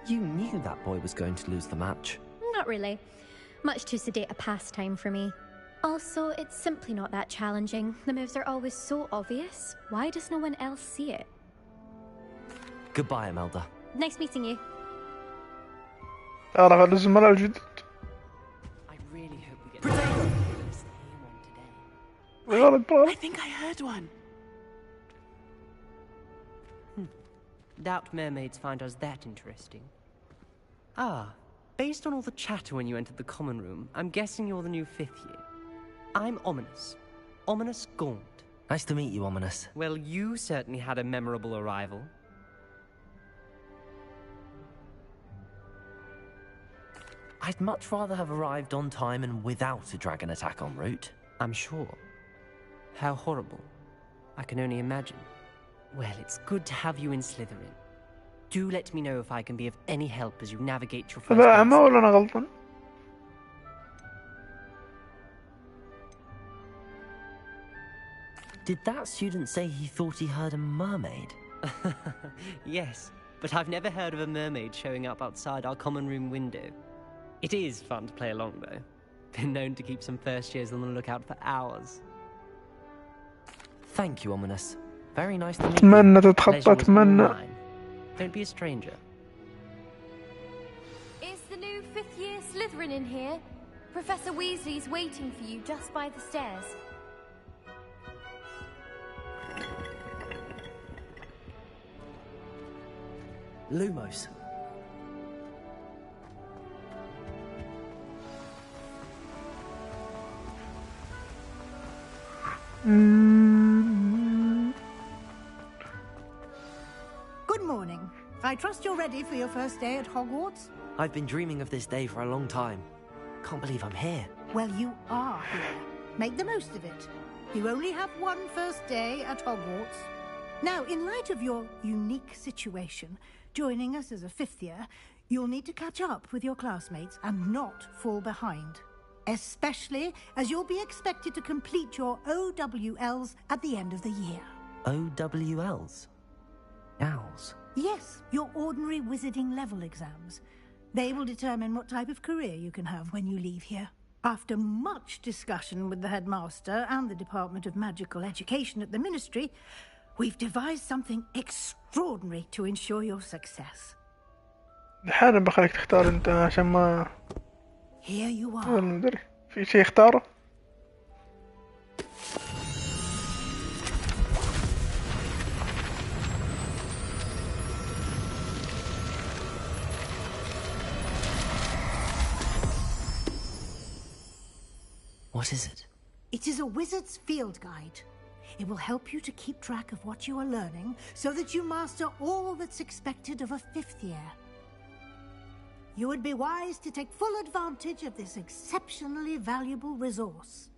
You knew that boy was going to lose the match. Not really. Much too sedate a pastime for me. Also, it's simply not that challenging. The moves are always so obvious. Why does no one else see it? Goodbye, Imelda. Nice meeting you. تعرف الزملاء الجدد. I really hope we get to غلط برا. I think I heard one. Doubt mermaids find us that interesting. Ah, based on all the chatter when you entered the common room, I'm guessing you're the new 5th year. I'm Ominous. Ominous Gaunt. Nice to meet you, Ominous. Well, you certainly had a memorable arrival. I'd much rather have arrived on time and without a dragon attack en route. I'm sure. How horrible. I can only imagine. Well, it's good to have you in Slytherin. Do let me know if I can be of any help as you navigate your first هذا أعمى ولا أنا غلطان؟ Did that student say he thought he heard a mermaid? Yes, but I've never heard of a mermaid showing up outside our common room window. It is fun to play along, though. Been known to keep some first years on the lookout for hours. Thank you, Ominous. Very nice to meet you. أتمنى تتخطى أتمنى. Don't be a stranger. Is the new 5th year Slytherin in here? Professor Weasley's waiting for you just by the stairs. Lumos. Good morning. I trust you're ready for your first day at Hogwarts? I've been dreaming of this day for a long time. Can't believe I'm here. Well, you are here. Make the most of it. You only have one first day at Hogwarts. Now, in light of your unique situation, joining us as a 5th year, you'll need to catch up with your classmates and not fall behind. Especially as you'll be expected to complete your OWLs at the end of the year. OWLs? Owls? Yes, your ordinary wizarding level exams. They will determine what type of career you can have when you leave here. After much discussion with the headmaster and the Department of Magical Education at the Ministry, we've devised something extraordinary to ensure your success. حالا بخليك تختار أنت عشان ما. Here you are. ما أدري في شيء اختاره. What is it? It is a wizard's field guide. It will help you to keep track of what you are learning so that you master all that's expected of a 5th year. You would be wise to take full advantage of this exceptionally valuable resource.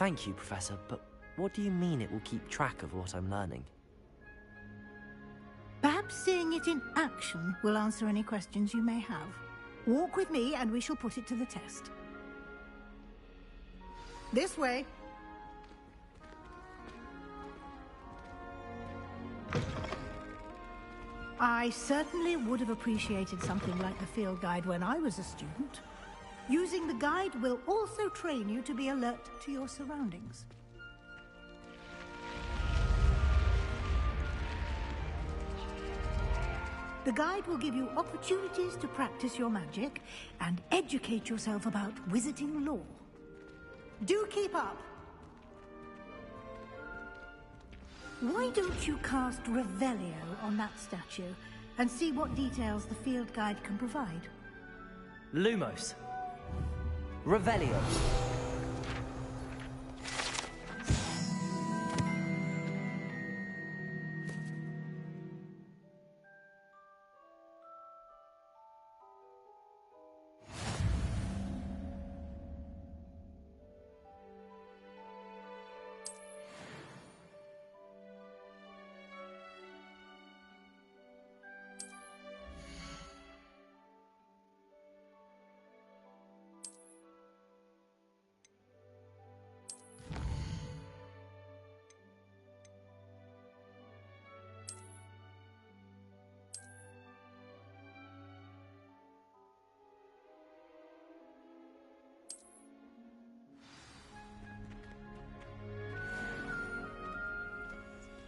Thank you, Professor, but what do you mean it will keep track of what I'm learning? Perhaps seeing it in action will answer any questions you may have. Walk with me and we shall put it to the test. This way. I certainly would have appreciated something like the field guide when I was a student. Using the guide will also train you to be alert to your surroundings. The guide will give you opportunities to practice your magic and educate yourself about wizarding lore. Do keep up! Why don't you cast Revelio on that statue and see what details the field guide can provide? Lumos. Revelio.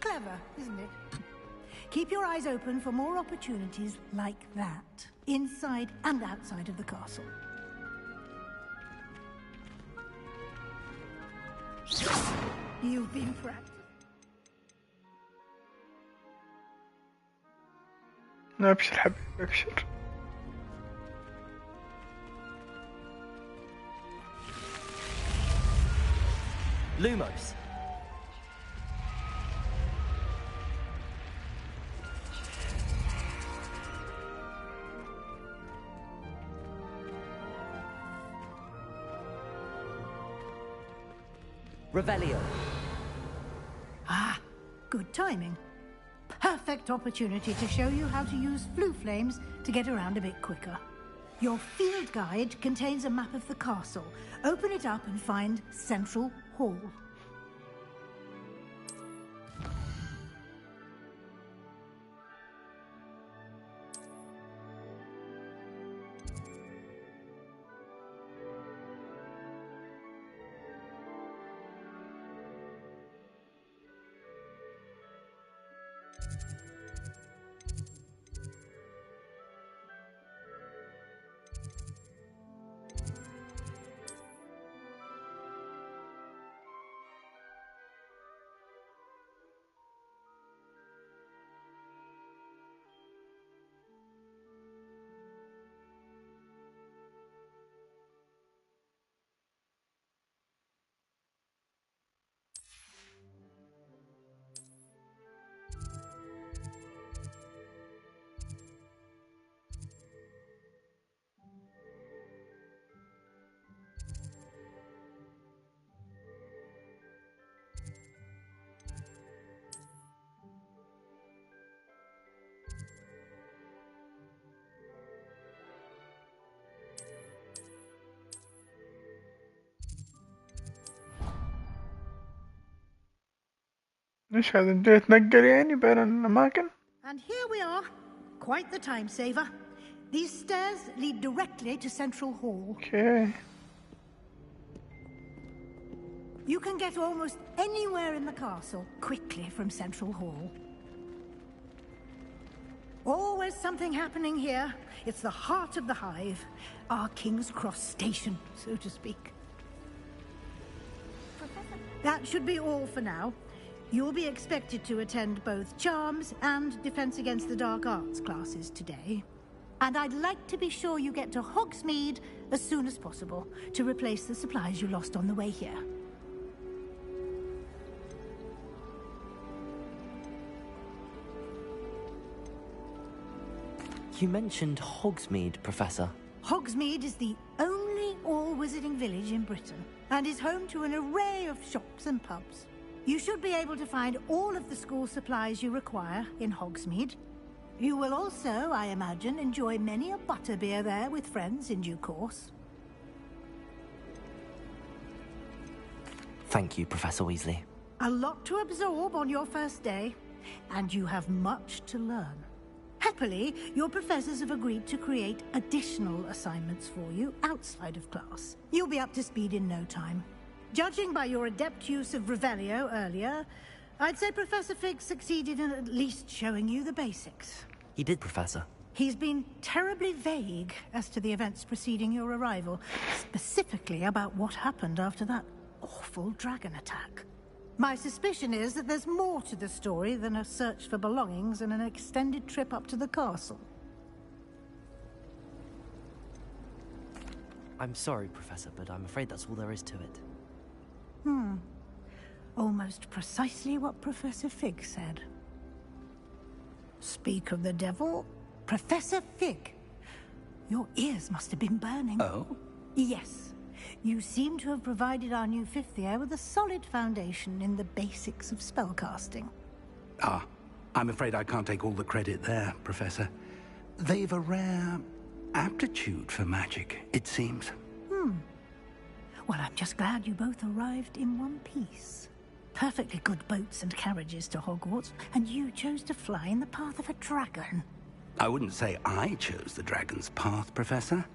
Clever, isn't it? Keep your eyes open for more opportunities like that, inside and outside of the castle. You've been practicing. ابشر حبيبي ابشر. Lumos. Revelio. Ah, good timing. Perfect opportunity to show you how to use flue flames to get around a bit quicker. Your field guide contains a map of the castle. Open it up and find Central Hall. ايش هذا؟ انت تنقل يعني بين الاماكن؟ And here we are. Quite the time saver. These stairs lead directly to Central Hall. Okay. You can get almost anywhere in the castle quickly from Central Hall. Always something happening here. It's the heart of the hive. Our King's Cross station, so to speak. That should be all for now. You'll be expected to attend both Charms and Defense Against the Dark Arts classes today. And I'd like to be sure you get to Hogsmeade as soon as possible to replace the supplies you lost on the way here. You mentioned Hogsmeade, Professor. Hogsmeade is the only all-wizarding village in Britain and is home to an array of shops and pubs. You should be able to find all of the school supplies you require in Hogsmeade. You will also, I imagine, enjoy many a butterbeer there with friends in due course. Thank you, Professor Weasley. A lot to absorb on your first day, and you have much to learn. Happily, your professors have agreed to create additional assignments for you outside of class. You'll be up to speed in no time. Judging by your adept use of Revelio earlier, I'd say Professor Fig succeeded in at least showing you the basics. He did, Professor. He's been terribly vague as to the events preceding your arrival, specifically about what happened after that awful dragon attack. My suspicion is that there's more to the story than a search for belongings and an extended trip up to the castle. I'm sorry, Professor, but I'm afraid that's all there is to it. Almost precisely what Professor Fig said. Speak of the devil, Professor Fig. Your ears must have been burning. Oh? Yes. You seem to have provided our new fifth year with a solid foundation in the basics of spellcasting. Ah, I'm afraid I can't take all the credit there, Professor. They've a rare aptitude for magic, it seems. Well, I'm just glad you both arrived in one piece. Perfectly good boats and carriages to Hogwarts, and you chose to fly in the path of a dragon. I wouldn't say I chose the dragon's path, Professor.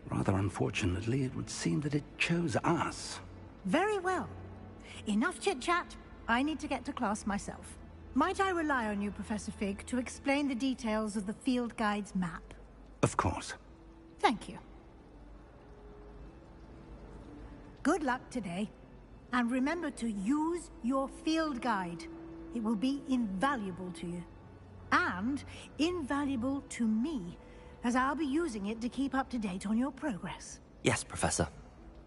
Rather unfortunately, it would seem that it chose us. Very well. Enough chit-chat. I need to get to class myself. Might I rely on you, Professor Fig, to explain the details of the field guide's map? Of course. Thank you. Good luck today. And remember to use your field guide. It will be invaluable to you. And invaluable to me, as I'll be using it to keep up to date on your progress. Yes, Professor.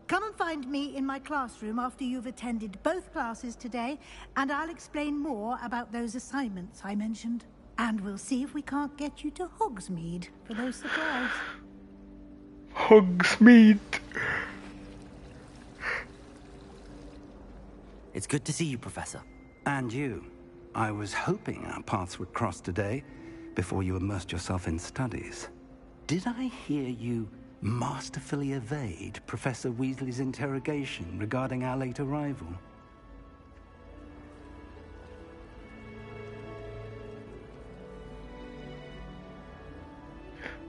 Come and find me in my classroom after you've attended both classes today, and I'll explain more about those assignments I mentioned. And we'll see if we can't get you to Hogsmeade for those supplies. Hogsmeade. It's good to see you, Professor. And you. I was hoping our paths would cross today, before you immersed yourself in studies. Did I hear you masterfully evade Professor Weasley's interrogation regarding our late arrival?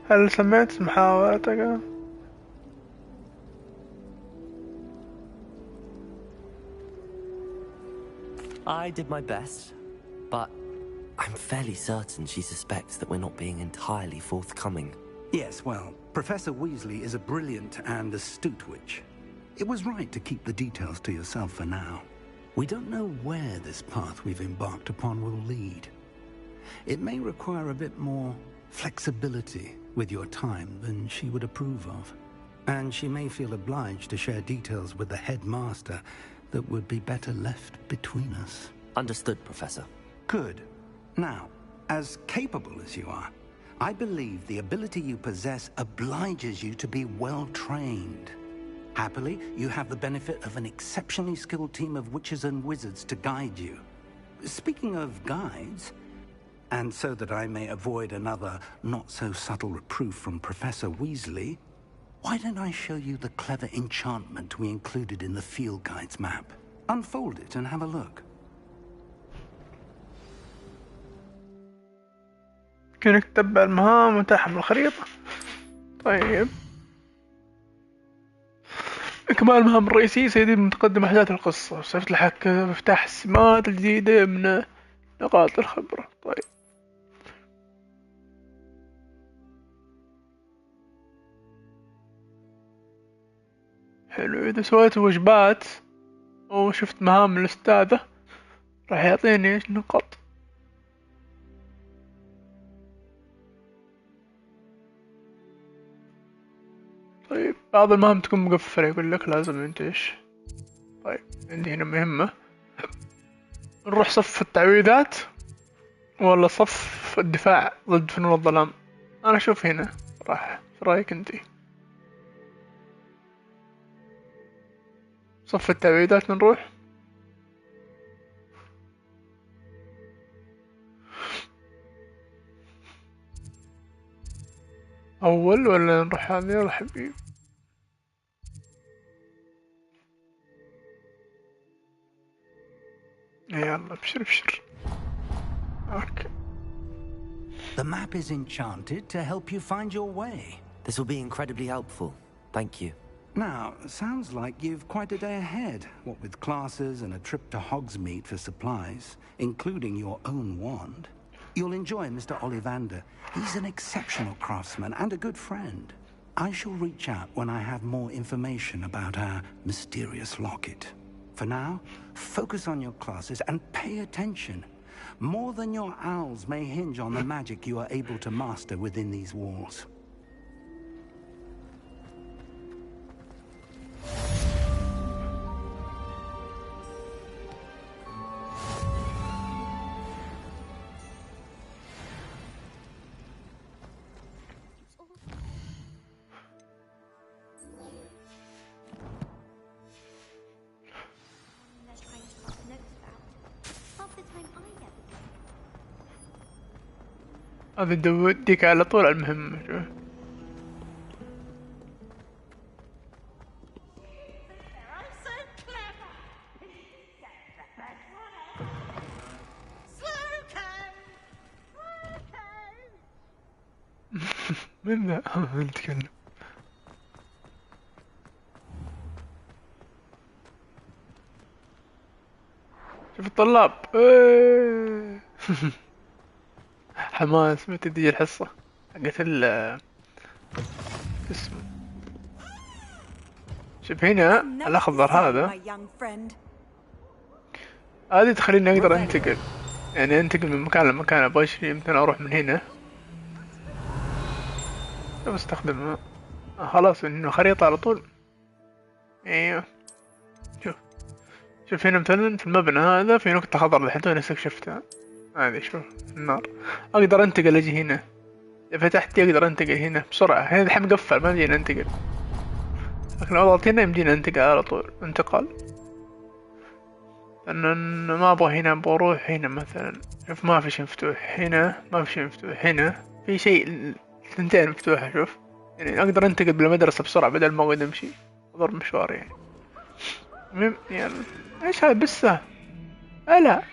هل سمعت محاولتك؟ I did my best, but I'm fairly certain she suspects that we're not being entirely forthcoming. Yes, well, Professor Weasley is a brilliant and astute witch. It was right to keep the details to yourself for now. We don't know where this path we've embarked upon will lead. It may require a bit more flexibility with your time than she would approve of. And she may feel obliged to share details with the headmaster that would be better left between us. Understood, Professor. Good. Now, as capable as you are, I believe the ability you possess obliges you to be well-trained. Happily, you have the benefit of an exceptionally skilled team of witches and wizards to guide you. Speaking of guides, and so that I may avoid another not-so-subtle reproof from Professor Weasley, why don't I show you the clever enchantment we included in the field guide's map? Unfold it and have a look. يمكنك تتبع المهام متاحة بالخريطة. طيب إكمال المهام الرئيسية سيزيد من تقدم أحداث القصة، سيفتح مفتاح السمات الجديدة من نقاط الخبرة. طيب حلو، إذا سويت وجبات أو شفت مهام الأستاذة راح يعطيني إيش نقاط. طيب بعض المهام تكون مقفلة، يقول لك لازم انت ايش. طيب عندي هنا مهمة، نروح صف التعويذات ولا صف الدفاع ضد فنون الظلام؟ انا اشوف هنا راح، في رايك انتي؟ صف التعويذات نروح. اول ولا نروح هذه؟ يلا حبيبي. يلا ابشر ابشر. اوكي. The map is enchanted to help you find your way. This will be incredibly helpful. Thank you. Now, sounds like you've quite a day ahead, what with classes and a trip to Hogsmeade for supplies, including your own wand. You'll enjoy Mr. Ollivander. He's an exceptional craftsman and a good friend. I shall reach out when I have more information about our mysterious locket. For now, focus on your classes and pay attention. More than your owls may hinge on the magic you are able to master within these walls. هذا يوديك على طول على المهمة. شوف من ذا نتكلم. شوف الطلاب. حماس متى تجي الحصة حقت ال اسمه. شوف هنا الأخضر هذا، هذه تخليني أقدر أنتقل، يعني أنتقل من مكان لمكان. أبغى أشري مثلا أروح من هنا بستخدم خلاص إنه خريطة على طول. أيوه شوف هنا مثلا في المبنى هذا في نقطة خضراء الحين تونا استكشفتها، هذه شوف النار. أقدر أنتقل أجي هنا، إذا فتحت أقدر أنتقل هنا بسرعة. هنا الحين مقفل ما يمدينا ننتقل، لكن لو ضغطت هنا يمدينا ننتقل على طول. انتقال لأن ما أبغى هنا، أبغى أروح هنا مثلا. شوف ما في شي مفتوح هنا، ما في شي مفتوح هنا، في شيء ثنتين مفتوحة. شوف يعني أقدر أنتقل بالمدرسة بسرعة بدل ما أقعد أمشي أضرب مشوار يعني. المهم يعني إيش هذا بسه؟ ألا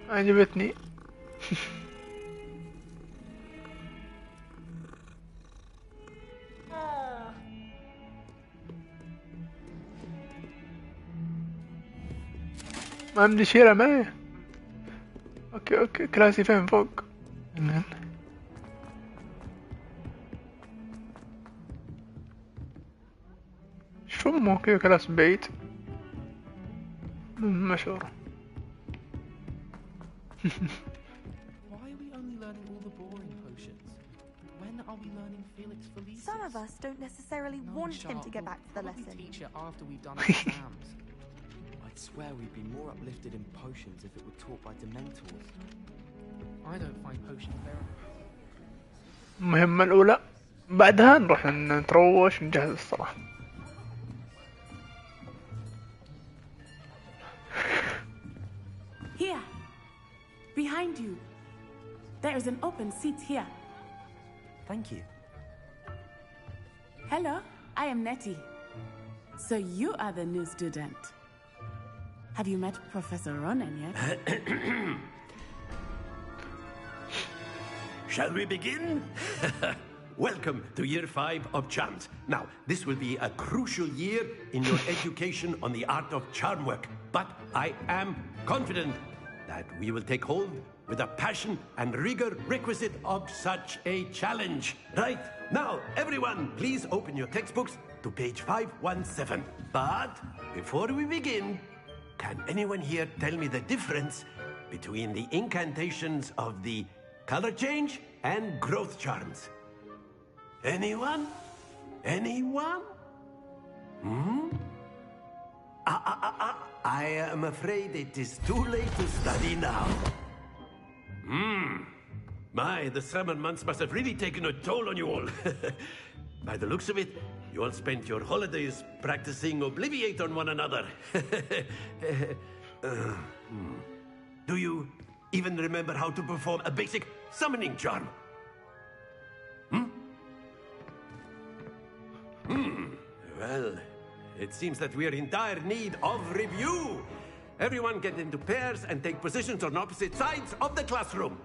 عجبتني. ما عندي شيرة معي. اوكي كلاسي فين فوق؟ شو مو كذا كلاس بعيد مشهور. Why are we only learning all the boring potions? When are we learning Felix Felicis? Some of us don't necessarily want him to get back to the lesson. Teach it after we've done our exams. I'd swear we'd be more uplifted in potions if it were taught by Dementors. I don't find potions very... المهمة الأولى بعدها نروح نتروش ونجهز الصلاة. Here, behind you. There is an open seat here. Thank you. Hello, I am Nettie. So you are the new student. Have you met Professor Ronan yet? Shall we begin? Welcome to Year 5 of Charms. Now, this will be a crucial year in your education on the art of charm work, but I am confident that we will take hold with the passion and rigor requisite of such a challenge. Right, now, everyone, please open your textbooks to page 517. But before we begin, can anyone here tell me the difference between the incantations of the color change and growth charms? Anyone? Anyone? I am afraid it is too late to study now. My, the summer months must have really taken a toll on you all. By the looks of it, you all spent your holidays practicing Obliviate on one another. Do you even remember how to perform a basic summoning charm? Well, it seems that we are in dire need of review. Everyone get into pairs and take positions on opposite sides of the classroom.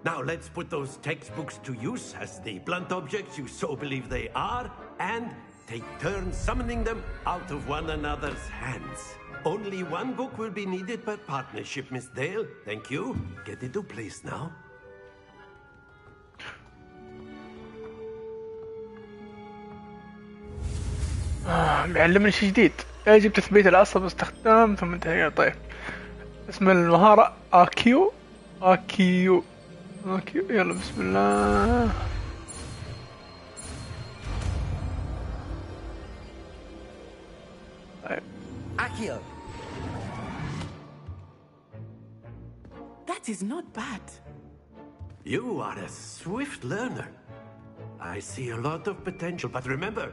Now let's put those textbooks to use as the blunt objects you so believe they are, and take turns summoning them out of one another's hands. Only one book will be needed per partnership, Miss Dale. Thank you. Get into place now. بيعلمني شيء جديد. يجب تثبيت العصب باستخدام ثم انتهاء. طيب اسم المهارة AQ. يلا بسم الله. طيب Accio. That is not bad. You are a swift learner. I see a lot of potential, but remember,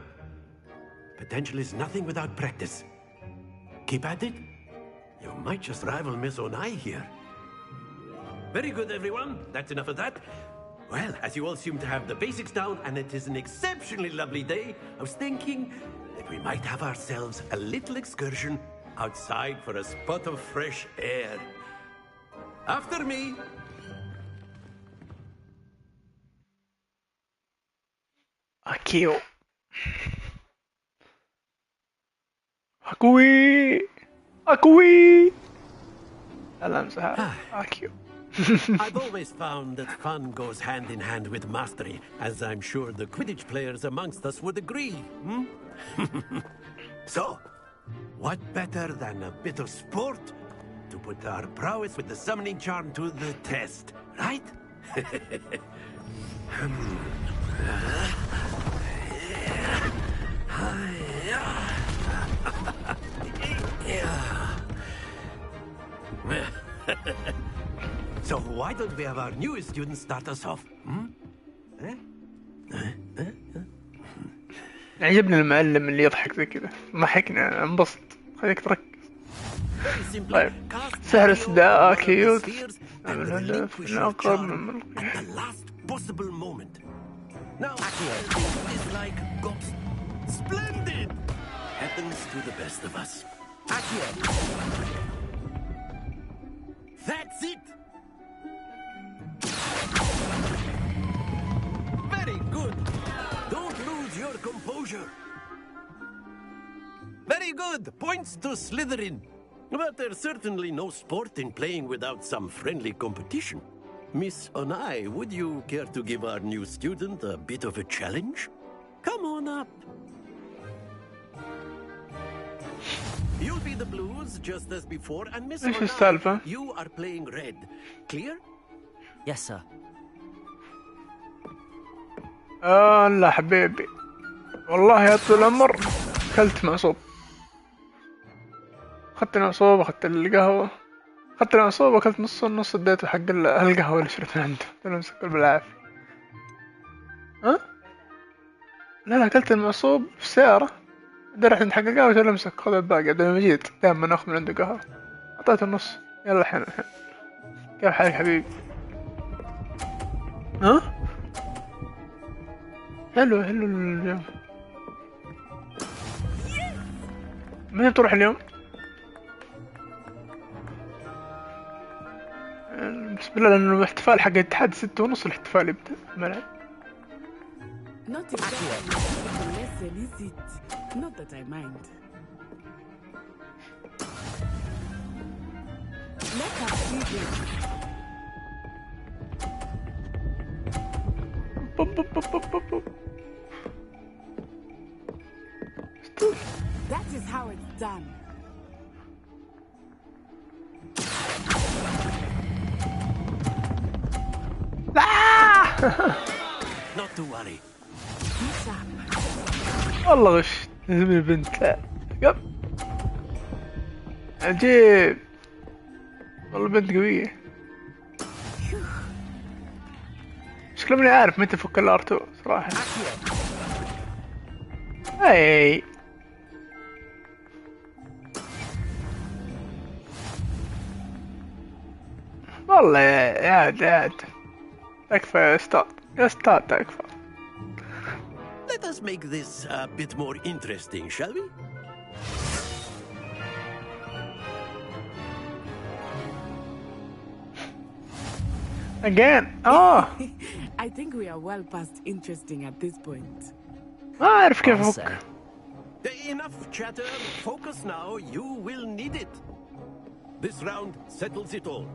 potential is nothing without practice. Keep at it. You might just rival Miss Onai here. Very good, everyone. That's enough of that. Well, as you all seem to have the basics down, and it is an exceptionally lovely day, I was thinking that we might have ourselves a little excursion outside for a spot of fresh air. After me. أكيو أكوي أكوي لا امسحها أكيو. I've always found that fun goes hand in hand with mastery, as I'm sure the Quidditch players amongst us would agree. So, what better than a bit of sport to put our prowess with the summoning charm to the test, right? So why don't we have our newest student start us off? عجبني المعلم اللي يضحك زي كذا، ضحكنا انبسط، خليك تركز. طيب سحر الصداع كيوت الهدف الأقرب من possible moment. Now, this is like ghost. Splendid! Happens to the best of us. Accio. That's it! Very good! Don't lose your composure. Very good! Points to Slytherin. But there's certainly no sport in playing without some friendly competition. Miss Onai, would you care to give our new student a bit of a challenge? Come on up. You'll be the blues just as before, and Miss Onai, you are playing red. Clear? Yes, sir. لا حبيبي والله يا طول العمر اكلت معصوب، اخذت معصوب، اخذت القهوة، اخذت المعصوب واكلت نص اديته حق القهوة اللي شريت من عنده، قلت له مسكر بالعافية. ها؟ لا اكلت المعصوب في السيارة، رحت عند حق القهوة قلت له امسك خذ الباقي. عبد المجيد دائما ناخذ من عنده قهوة، اعطيته النص. يلا الحين كيف حالك حبيبي؟ ها؟ حلو اليوم. متى تروح اليوم؟ بسم الله، لأنه الاحتفال حق الاتحاد 6:30 الاحتفال يبدأ الملعب. Not exactly. Lesson, is it? Not that I mind. Let us see this. That is how it's done. Not to worry. والله غش لازم البنت. لا يب عجيب والله بنت قوية. شكله ماني عارف متى فك الار2 صراحة. اي والله عاد تكفى يا ستار تكفى. Let us make this a bit more interesting, shall we? Again. I think we are well past interesting at this point. ما أعرف كيف أفك. Enough chatter. Focus now. You will need it. This round settles it all.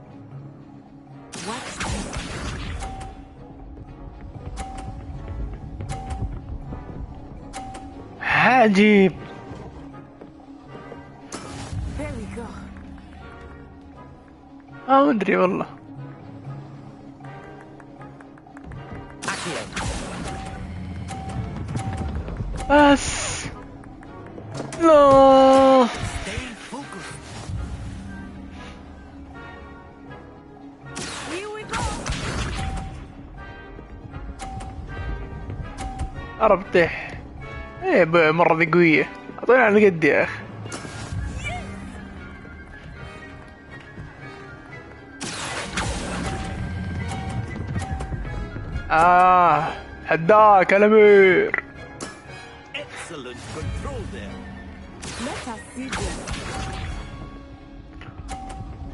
عجيب. There we go. ما أدري والله. بس لا أربطح. ايه مرة ذي قوية، اعطينا على قد يا اخي. حداك الامير. Excellent control there. Let us see this.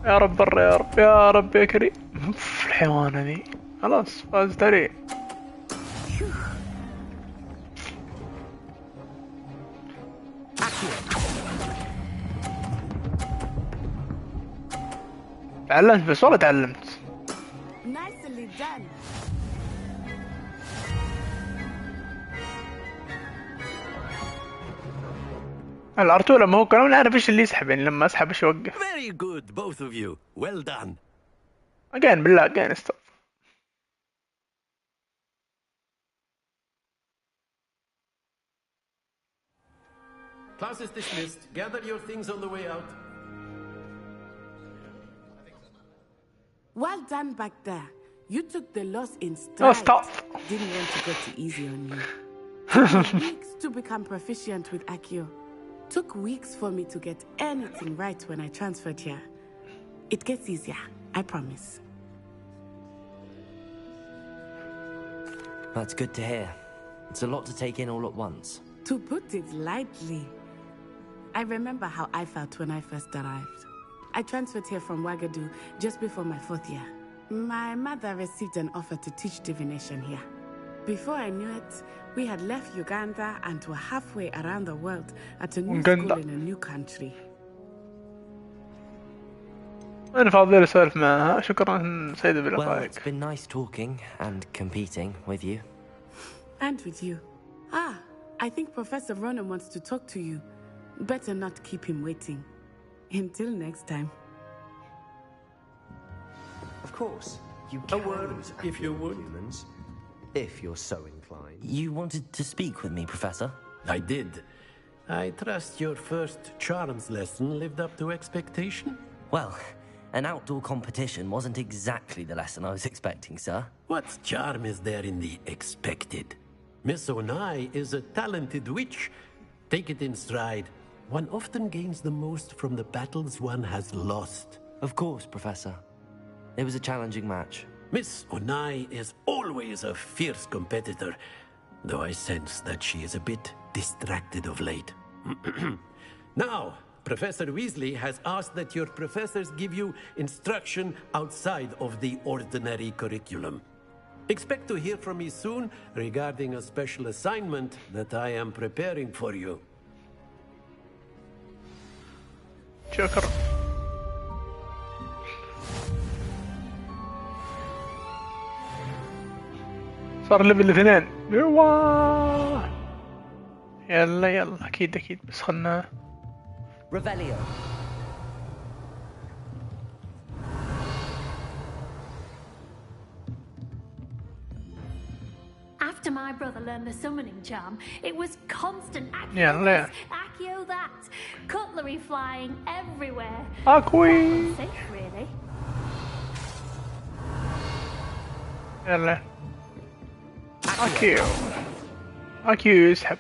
يا رب برا يا رب يا رب يا كريم. الحيوانة ذي خلاص فازت عليه. تعلمت بس والله تعلمت. Nicely done. الارتو لما هو كلام نعرف ايش اللي يسحب يعني لما اسحب ايش يوقف. Very good, both of you. Well done. Again بالله again stop. Class is dismissed. Gather your things on the way out. Well done back there. You took the loss in stride. Oh, stop. Didn't want to go too easy on you. Took weeks to become proficient with Accio. Took weeks for me to get anything right when I transferred here. It gets easier, I promise. That's good to hear. It's a lot to take in all at once. To put it lightly, I remember how I felt when I first arrived. I transferred here from Wagadu just before my 4th year. My mother received an offer to teach divination here. Before I knew it, we had left Uganda and were halfway around the world at a new school in a new country. أنا فاضي أسولف معها. شكرا سيدة بلقائك. Well, it's been nice talking and competing with you. And with you. I think Professor Ronan wants to talk to you. Better not keep him waiting. Until next time. Of course, you A can word, use if you would. humans, if you're so inclined. You wanted to speak with me, Professor? I did. I trust your first charms lesson lived up to expectation? Well, an outdoor competition wasn't exactly the lesson I was expecting, sir. What charm is there in the expected? Miss Onai is a talented witch. Take it in stride. One often gains the most from the battles one has lost. Of course, Professor. It was a challenging match. Miss Onai is always a fierce competitor, though I sense that she is a bit distracted of late. Now, Professor Weasley has asked that your professors give you instruction outside of the ordinary curriculum. Expect to hear from me soon regarding a special assignment that I am preparing for you. شكرا. صار ليفل 2. يلا يلا اكيد بس خلنا Revelio. After my brother learned the summoning charm, it was constant Accio Yeah, this, Accio that, cutlery flying everywhere. Acqui. Safe, really. يلا اكيو يسحب.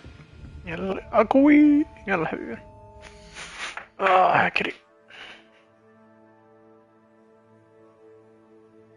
يلا اقوي. يلا حبيبي. كريم.